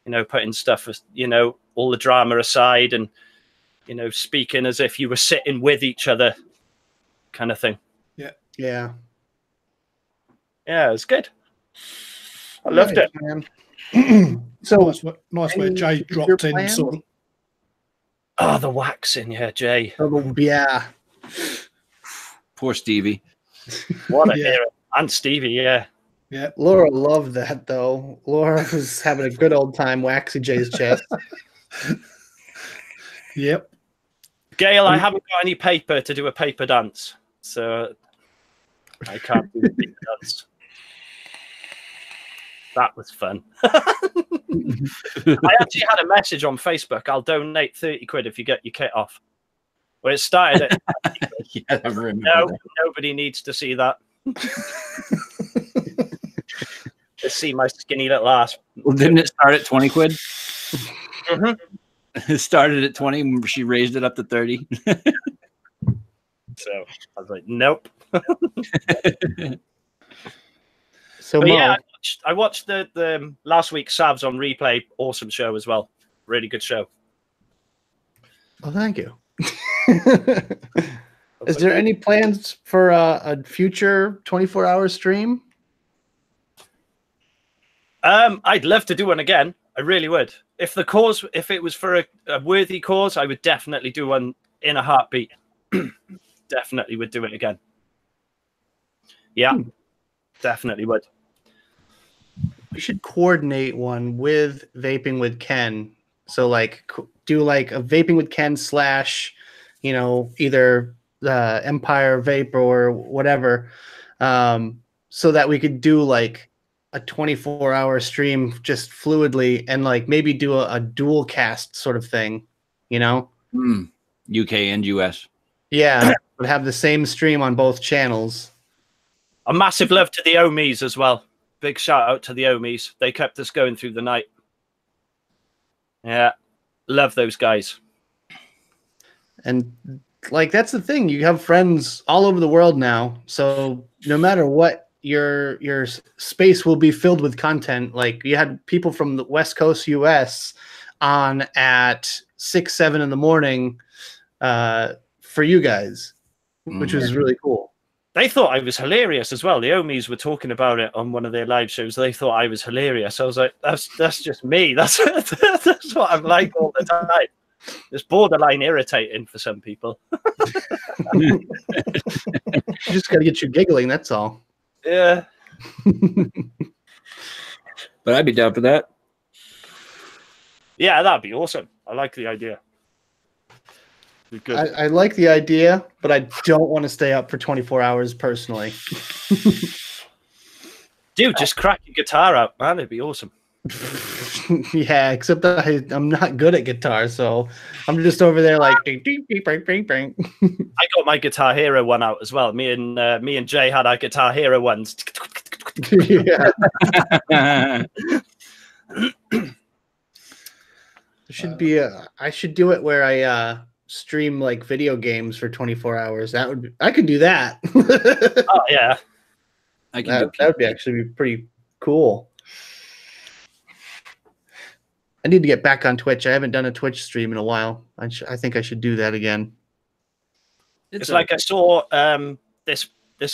You know, putting stuff, you know, all the drama aside and, you know, speaking as if you were sitting with each other kind of thing. Yeah. Yeah. Yeah, it was good. I loved it, man. So nice where Jay dropped in. Sort of. Oh, the waxing, yeah, Jay. Oh, yeah. Poor Stevie. What a hero. And Stevie, yeah. Yeah. Laura loved that, though. Laura was having a good old time waxing Jay's chest. Yep. Gail, I haven't got any paper to do a paper dance, so I can't do the paper dance. That was fun. I actually had a message on Facebook. I'll donate 30 quid if you get your kit off. Well, it started at Yeah, I remember that. Nobody needs to see that. To see my skinny little ass. Well, didn't it start at 20 quid? Mm-hmm. It started at 20. She raised it up to 30. So I was like, nope. So but yeah, I watched the last week's SAVS on replay. Awesome show as well. Really good show. Well, thank you. Is there any plans for a future 24-hour stream? I'd love to do one again. I really would. If it was for a worthy cause, I would definitely do one in a heartbeat. Definitely would do it again. Yeah, Definitely would. We should coordinate one with Vaping with Ken. So like do like a Vaping with Ken / either Empire Vape or whatever, so that we could do like a 24-hour stream just fluidly and like maybe do a dual cast sort of thing, UK and US. Yeah, but have the same stream on both channels. A massive love to the Omies as well. Big shout out to the Omies. They kept us going through the night. Yeah, love those guys. And like that's the thing, you have friends all over the world now, so no matter what, your space will be filled with content. Like you had people from the West Coast US on at 6-7 in the morning for you guys, which was really cool. They thought I was hilarious as well. The Omies were talking about it on one of their live shows. They thought I was hilarious. I was like, that's just me. That's what I'm like all the time. It's borderline irritating for some people. You just got to get you giggling. That's all. Yeah. But I'd be down for that. Yeah, that'd be awesome. I like the idea. Good. I like the idea, but I don't want to stay up for 24 hours personally. Dude, just crack your guitar out, man. It'd be awesome. Yeah, except that I'm not good at guitar, so I'm just over there like ding, ding, ding, bing, bing, bing. I got my Guitar Hero one out as well. Me and Jay had our Guitar Hero ones. Yeah. Should be I should do it where I stream like video games for 24 hours. I could do that. Oh yeah. That would be actually be pretty cool. I need to get back on Twitch. I haven't done a Twitch stream in a while. I think I should do that again. It's like I saw this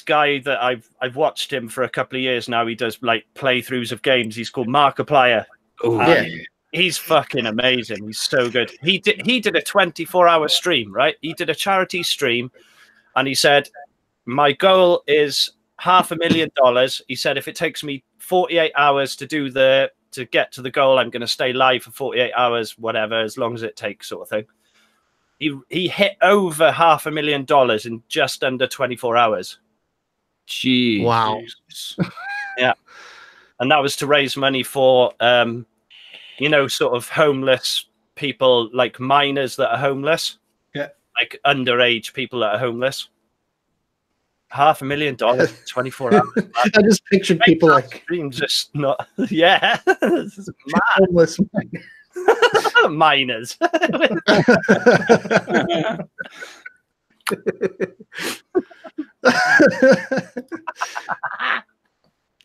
guy that I've watched him for a couple of years now. He does like playthroughs of games. He's called Markiplier. Oh yeah. He's fucking amazing. He's so good. He did a 24-hour stream, right? He did a charity stream, and he said, "My goal is $500,000." He said, "If it takes me 48 hours to get to the goal, I'm going to stay live for 48 hours, whatever, as long as it takes," sort of thing. He hit over $500,000 in just under 24 hours. Jeez. Wow. Yeah, and that was to raise money for sort of homeless people, like minors that are homeless. Yeah, like underage people that are homeless. $500,000, 24 hours. I just pictured people like just not. Yeah, this is mad. Homeless Minors.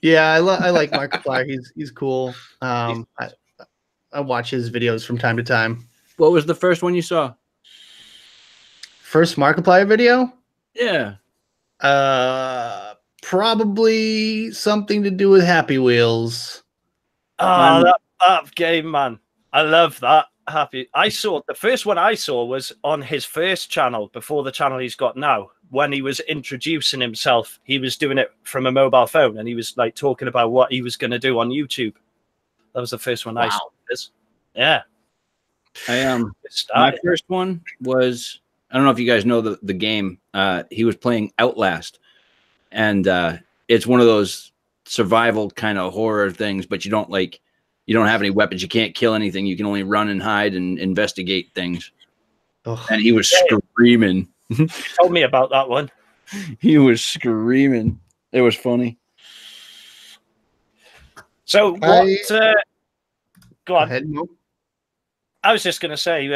Yeah, I like Markiplier. He's cool. I watch his videos from time to time. What was the first one you saw? First Markiplier video? Yeah. Probably something to do with Happy Wheels. Oh, that game, man. I love that. The first one I saw was on his first channel before the channel he's got now. When he was introducing himself, he was doing it from a mobile phone, and he was like talking about what he was going to do on YouTube. That was the first one I saw. Yeah. My first one was, I don't know if you guys know the game. He was playing Outlast, and it's one of those survival kind of horror things, but you don't have any weapons. You can't kill anything. You can only run and hide and investigate things. Ugh. And he was screaming. You told me about that one. He was screaming. It was funny. So what? Go on. Ahead, Mo. I was just going to say,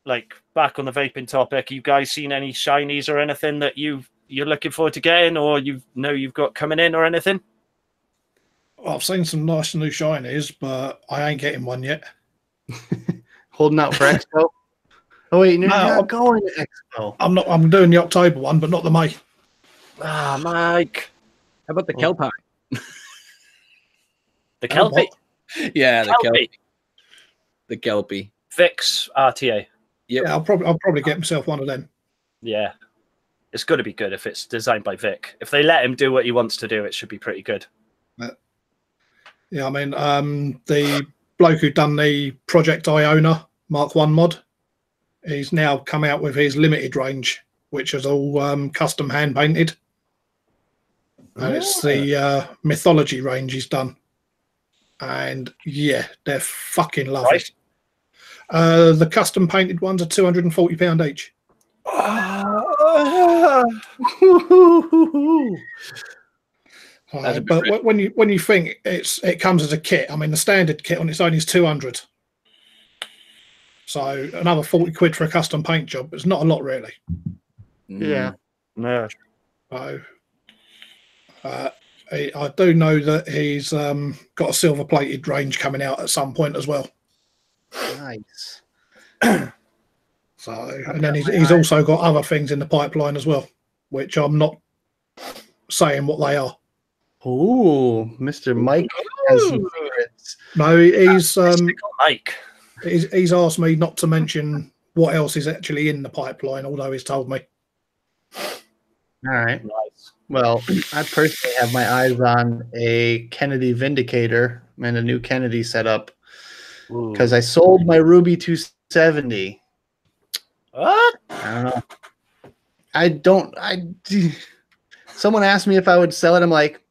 like back on the vaping topic, you guys seen any shinies or anything that you're looking forward to getting, or you've got coming in or anything? Well, I've seen some nice new shinies, but I ain't getting one yet. Holding out for Expo. Oh wait, no, I'm going to Expo. I'm doing the October one, but not the May. Ah, Mike. How about the Kelpie? The Kelpie. Yeah, the Kelpie. The Kelpie. Vix RTA. Yep. Yeah, I'll probably get myself one of them. Yeah. It's got to be good if it's designed by Vic. If they let him do what he wants to do, it should be pretty good. Yeah, I mean, the bloke who done the Project Iona Mark 1 mod, he's now come out with his limited range, which is all custom hand painted. And it's the mythology range he's done. And yeah, they're fucking lovely. Right. The custom painted ones are £240 each. But when you think it comes as a kit, I mean the standard kit on its own is 200. So another 40 quid for a custom paint job. It's not a lot really. Yeah. No. So I do know that he's got a silver plated range coming out at some point as well. Nice. So, and then he's also got other things in the pipeline as well, which I'm not saying what they are. Oh, Mr. Mike has some favorites. No, Mike. He's asked me not to mention what else is actually in the pipeline, although he's told me. All right. Nice. Well, I personally have my eyes on a Kennedy Vindicator and a new Kennedy setup. because I sold my Ruby 270. What? I don't know. Someone asked me if I would sell it. I'm like,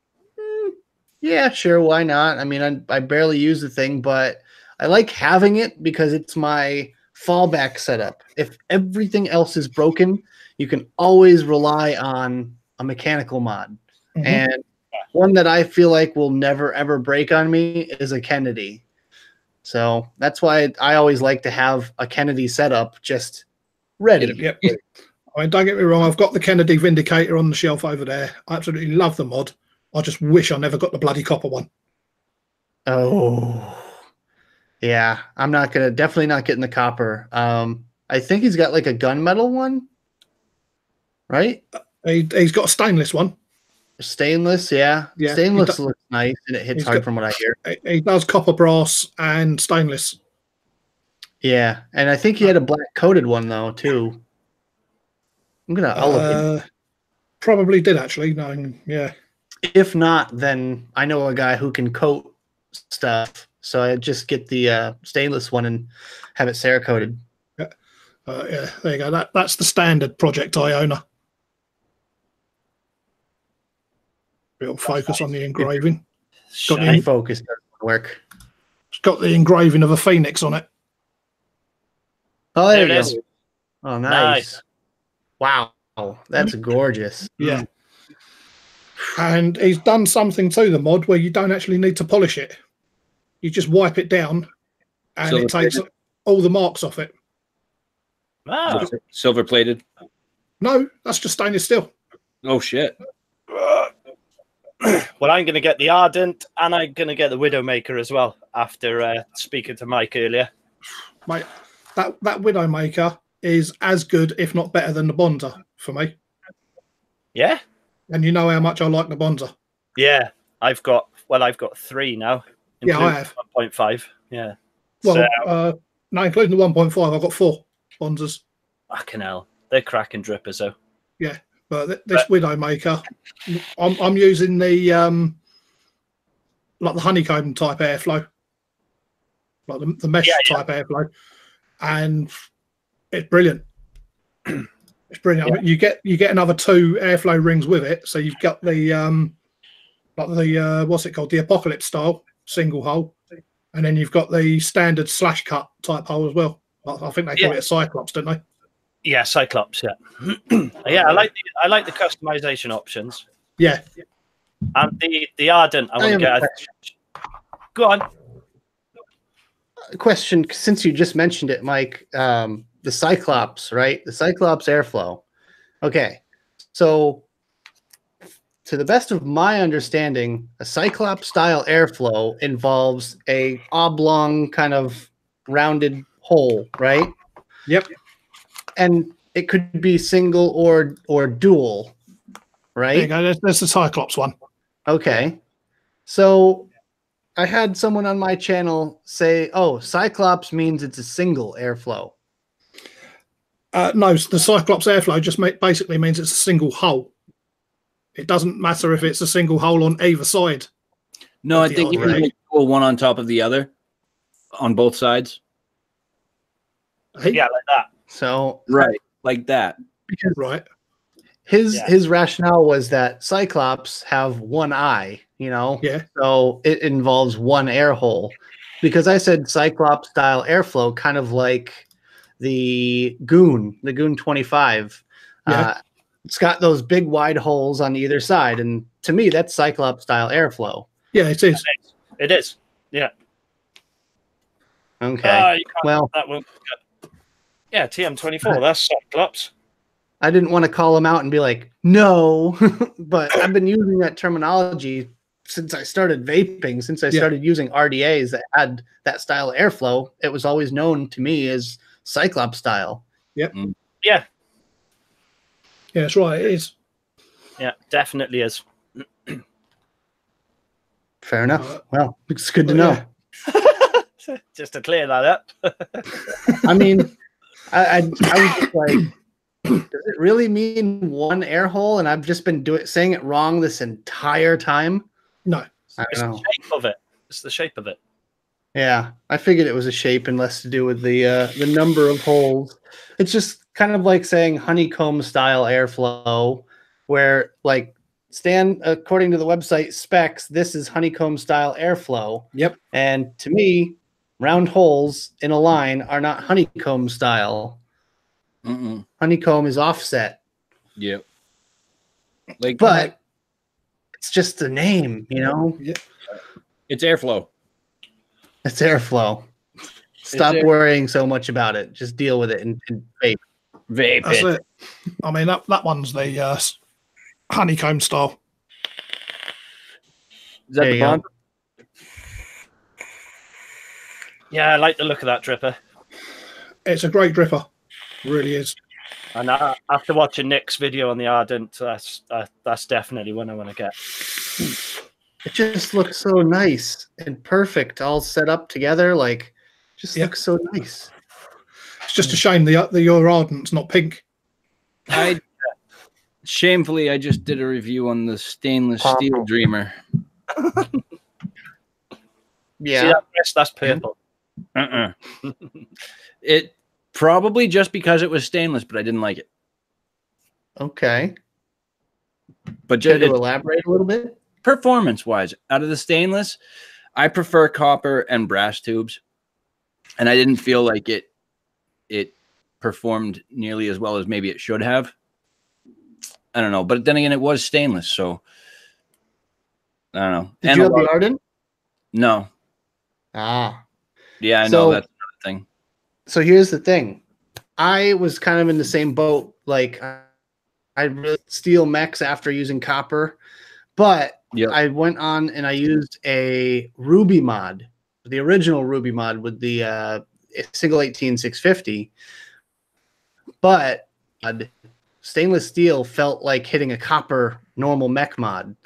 yeah, sure, why not? I mean, I barely use the thing, but I like having it because it's my fallback setup. If everything else is broken, you can always rely on a mechanical mod. Mhm. And one that I feel like will never, ever break on me is a Kennedy. So that's why I always like to have a Kennedy setup just ready. Yep. I mean, don't get me wrong. I've got the Kennedy Vindicator on the shelf over there. I absolutely love the mod. I just wish I never got the bloody copper one. Oh, yeah. I'm definitely not getting the copper. I think he's got like a gunmetal one, right? He's got a stainless one. Stainless, yeah. Stainless looks nice, and it hits hard from what I hear. He does copper, brass, and stainless. Yeah, and I think he had a black coated one though too. I'll look in. Probably did actually. No, yeah. If not, then I know a guy who can coat stuff. So I just get the stainless one and have it Cerakoted. Yeah, there you go. That's the standard Project Iona. It'll focus on the engraving. Got focus doesn't work. It's got the engraving of a phoenix on it. Oh, there you it go. is. Oh, nice. Wow, that's gorgeous. Yeah. And he's done something to the mod where you don't actually need to polish it. You just wipe it down and it takes all the marks off it. Wow. Silver plated. No, that's just stainless steel. Oh shit. Well, I'm going to get the Ardent and I'm going to get the Widowmaker as well after speaking to Mike earlier. Mate, that Widowmaker is as good, if not better, than the Bonza for me. Yeah? And you know how much I like the Bonza. Yeah. I've got 3 now. Yeah, I have. 1.5. Yeah. Well, no, including the 1.5, I've got 4 Bonzas. Fucking hell. They're cracking drippers, though. Yeah, but this Widowmaker, I'm using the like the honeycomb type airflow, like the mesh type airflow, and it's brilliant. It's brilliant. Yeah. I mean, you get another 2 airflow rings with it, so you've got the like the what's it called, the Apocalypse style single hole, and then you've got the standard slash cut type hole as well. I think they call it a Cyclops, don't they? Yeah, Cyclops. Yeah, yeah. I like the customization options. Yeah, and the Ardent. I want to get. Go on. Question, since you just mentioned it, Mike. The Cyclops, right? The Cyclops airflow. Okay, so to the best of my understanding, a Cyclops style airflow involves a oblong kind of rounded hole, right? Yep. And it could be single or dual, right? There you go. There's the Cyclops one. Okay. So I had someone on my channel say, oh, Cyclops means it's a single airflow. No, the Cyclops airflow just basically means it's a single hole. It doesn't matter if it's a single hole on either side. No, I think you can make one on top of the other on both sides. Hey? Yeah, like that. So right, like that. Because right. His rationale was that Cyclops have one eye, you know? Yeah. So it involves one air hole. Because I said Cyclops style airflow, kind of like the Goon 25. Yeah. It's got those big wide holes on either side, and to me, that's Cyclops style airflow. Yeah, it is. It is. Yeah. Okay. Well, that won't. Yeah, TM24. That's Cyclops. I didn't want to call him out and be like, no, but I've been using that terminology since I started vaping, since I started using RDAs that had that style of airflow. It was always known to me as Cyclops style. Yep. Yeah. Yeah, that's right. It is. Yeah, definitely is. Fair enough. Well, it's good to know. Just to clear that up. I mean, I was just like, does it really mean one air hole? And I've just been saying it wrong this entire time. No. I It's don't the know. shape of it. It's the shape of it. Yeah, I figured it was a shape and less to do with the number of holes. It's just kind of like saying honeycomb style airflow, where like Stan, according to the website specs, this is honeycomb style airflow. Yep. And to me, round holes in a line are not honeycomb style. Honeycomb is offset. Yep. Like, but it's just a name, you know? Yeah. It's airflow. It's airflow. Stop worrying so much about it. Just deal with it and vape. Vape That's it. it. I mean, that one's the honeycomb style. Is that the bond? Yeah, I like the look of that dripper. It's a great dripper. Really is. And after watching Nick's video on the Ardent, that's definitely one I want to get. It just looks so nice and perfect, all set up together. Like, just looks so nice. It's just a shame your Ardent's not pink. Shamefully, I just did a review on the stainless steel Dreamer. Yeah, see that wrist? That's purple. It probably just because it was stainless, but I didn't like it. Okay. But Just just to elaborate a little bit. Performance-wise, out of the stainless, I prefer copper and brass tubes, and I didn't feel like it performed nearly as well as maybe it should have. I don't know, but then again, it was stainless, so I don't know. Did you have the Ardent? No. Ah. Yeah, I know that's another thing. So here's the thing. I was kind of in the same boat. Like, I really steel mechs after using copper, but I went on and I used a Ruby mod, the original Ruby mod with the single 18650. But stainless steel felt like hitting a copper normal mech mod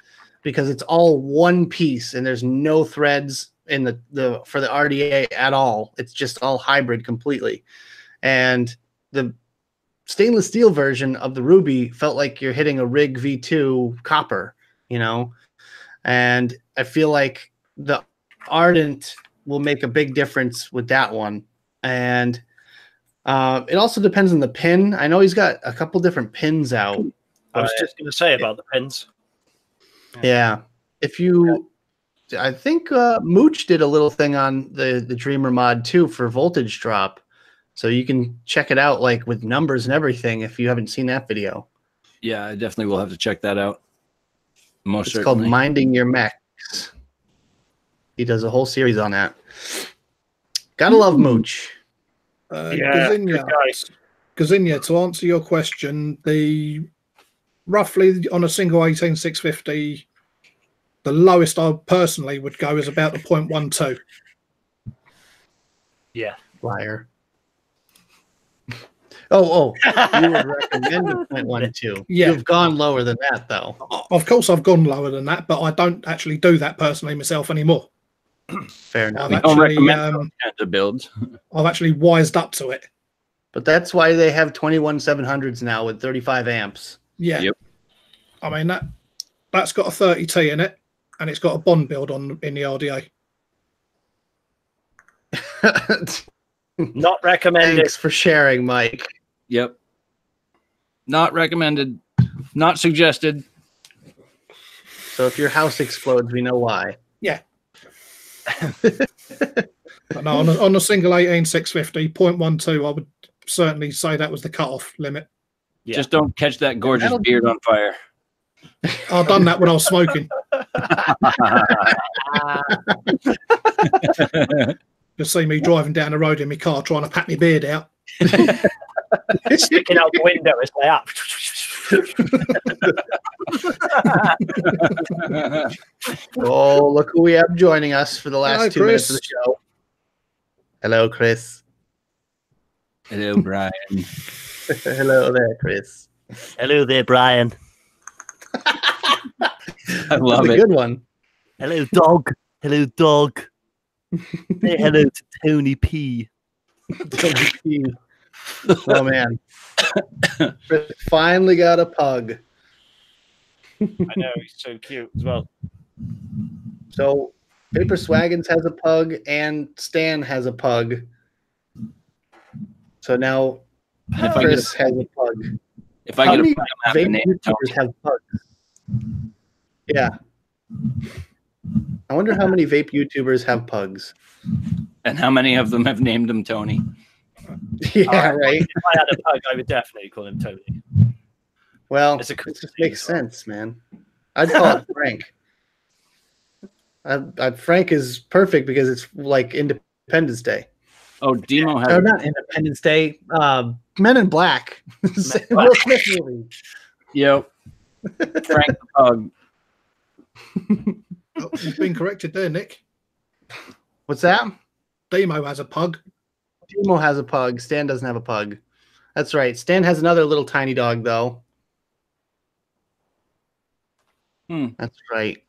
because it's all one piece and there's no threads in the for the RDA at all. It's just all hybrid completely. And the stainless steel version of the Ruby felt like you're hitting a Rig V2 copper, you know? And I feel like the Ardent will make a big difference with that one. And it also depends on the pin. I know he's got a couple different pins out. I was just going to say about the pins. Yeah. If you, I think Mooch did a little thing on the Dreamer mod too for voltage drop. So you can check it out like with numbers and everything if you haven't seen that video. Yeah, I definitely will have to check that out. Most It's called Minding Your Mechs. He does a whole series on that. Gotta love Mooch. Gazinia, to answer your question, roughly on a single 18650, the lowest I personally would go is about the 0.12. Yeah. Liar. Oh, you would recommend a 0.12. Yeah. You've gone lower than that, though. Of course, I've gone lower than that, but I don't actually do that personally myself anymore. Fair enough. I don't recommend those kinds of builds. I've actually wised up to it. But that's why they have 21700s now with 35 amps. Yeah. Yep. I mean, that's got a 30T in it, and it's got a bond build in the RDA. Not recommended. Thanks for sharing, Mike. Yep. Not recommended. Not suggested. So if your house explodes, we know why. Yeah. But no, on a single 18650, 0.12, I would certainly say that was the cutoff limit. Yeah. Just don't catch that gorgeous beard on fire. I've done that when I was smoking. You'll see me driving down the road in my car trying to pat my beard out. Sticking out the window as they are. Oh, look who we have joining us for the last 2 minutes of the show. Hello, Chris. Hello, Brian. Hello there, Chris. Hello there, Brian. I love That's a it. good one. Hello, dog. Hello, dog. Say hello to Tony P. Oh, man. Chris finally got a pug. I know, he's so cute as well. So Paper Swaggins has a pug, and Stan has a pug. So now Chris has a pug. If I How get many a pug, I'm gonna have to vape name it Tony. YouTubers have pugs? Yeah. I wonder how many vape YouTubers have pugs. And how many of them have named him Tony? Yeah, right. If I had a pug, I would definitely call him Tony. Well, It's it a cool just name makes as well. sense, man. I'd call it Frank. Frank is perfect because it's like Independence Day. Oh, Demo has Or not Independence Day. Men in Black. Will Smith movie. Yep. Frank the Pug. Oh, you've been corrected there, Nick. What's that? Demo has a pug. Demo has a pug. Stan doesn't have a pug. That's right. Stan has another little tiny dog, though. That's right.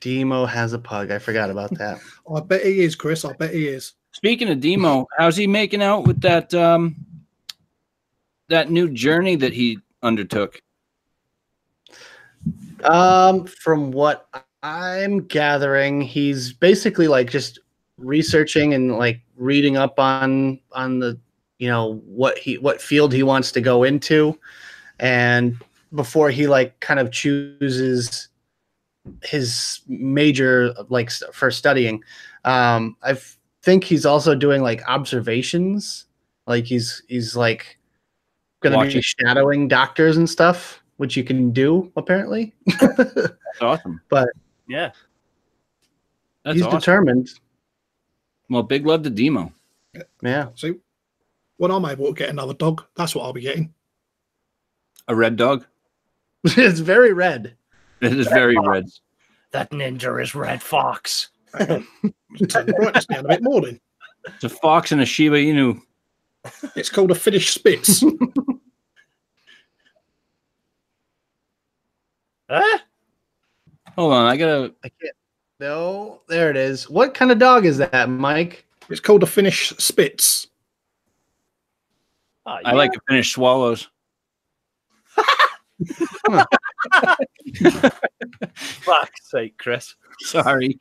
Demo has a pug. I forgot about that. I bet he is, Chris. I bet he is. Speaking of Demo, how's he making out with that that new journey that he undertook? From what I'm gathering, he's basically like just researching and like reading up on the, you know, what field he wants to go into, and before he like kind of chooses his major like for studying, I think he's also doing like observations, like he's like gonna be shadowing doctors and stuff, which you can do apparently. That's awesome. But yeah, that's he's awesome. determined. Well, big love to Demo. Yeah. See, when I'm able to get another dog, that's what I'll be getting. A red dog. It's very red. It is very red. That ninja is Red Fox. Turn the brightness down a bit more then. It's a fox and a Shiba Inu. It's called a Finnish Spitz. Huh? Hold on, I can't. No, there it is. What kind of dog is that, Mike? It's called a Finnish Spitz. Oh, I like to finish swallows. Fuck's sake, Chris. Sorry.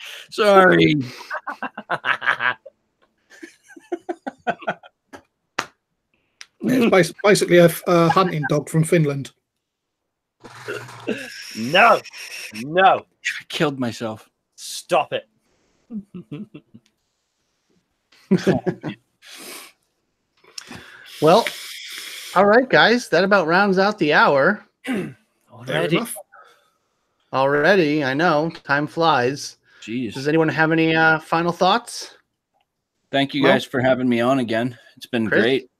It's basically a hunting dog from Finland. No. I killed myself. Stop it. Well, all right, guys. That about rounds out the hour. Already, I know. Time flies. Jeez. Does anyone have any final thoughts? Thank you guys for having me on again. It's been great.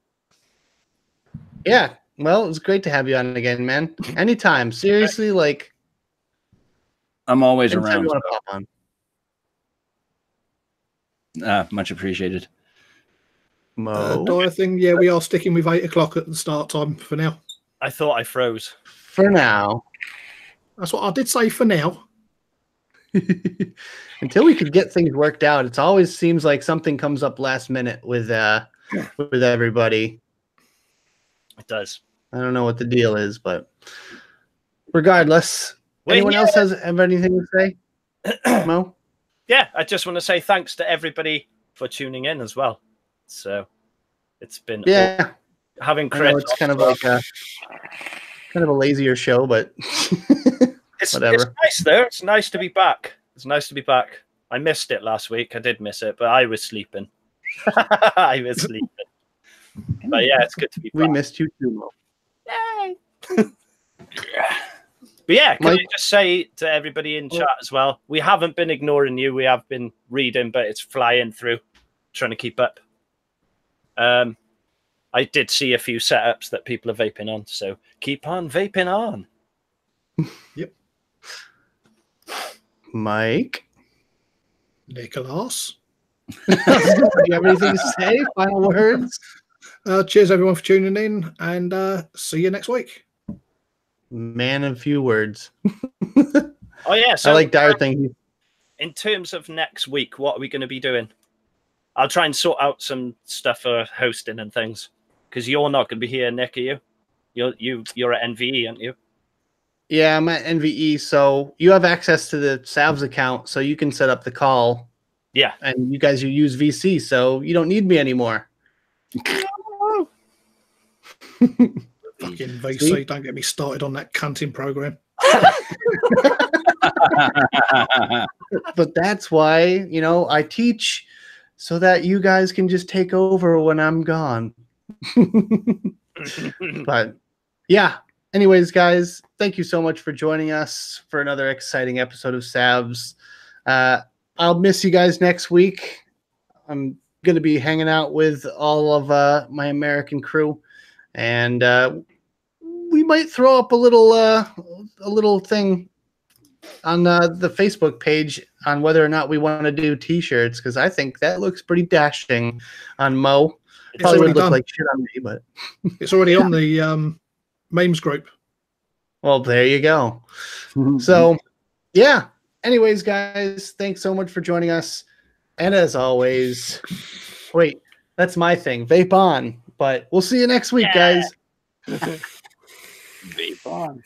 Yeah. Well, it was great to have you on again, man. Anytime. Seriously, like I'm always anytime around. you want to pop on. Much appreciated. Dyer thing, yeah, we are sticking with 8 o'clock at the start time for now. I thought I froze. For now. That's what I did say for now. Until we could get things worked out, it always seems like something comes up last minute with everybody. It does. I don't know what the deal is, but regardless, anyone else have anything to say? Mo? Yeah, I just want to say thanks to everybody for tuning in as well. So it's been having Chris. I know it's kind of like a lazier show, but whatever. It's nice though. It's nice to be back. It's nice to be back. I missed it last week. I did miss it, but I was sleeping. But yeah, it's good to be back. We missed you too, Mo. Yay! But yeah, can I just say to everybody in chat as well, we haven't been ignoring you. We have been reading, but it's flying through, trying to keep up. I did see a few setups that people are vaping on, so keep on vaping on. Yep. Mike? Nicholas? Do you have anything to say? Final words? Cheers, everyone, for tuning in, and see you next week. Man of few words. Oh, yeah. So I like Dyer thing. In terms of next week, what are we going to be doing? I'll try and sort out some stuff for hosting and things, because you're not going to be here, Nick, are you? You're at NVE, aren't you? Yeah, I'm at NVE, so you have access to the SAVS account, so you can set up the call Yeah. And you guys use VC, so you don't need me anymore. Fucking VC, See? don't get me started on that cunting program. But that's why, you know, I teach so that you guys can just take over when I'm gone. But yeah, anyways, guys, thank you so much for joining us for another exciting episode of SAVS. I'll miss you guys next week. I'm going to be hanging out with all of my American crew, and we might throw up a little thing on the Facebook page on whether or not we want to do T-shirts, because I think that looks pretty dashing on Mo. Probably would look like shit on me, but it's already on the memes group. Well, there you go. So, yeah. Anyways, guys, thanks so much for joining us. And as always, wait, that's my thing. Vape on. But we'll see you next week, guys. Vape on.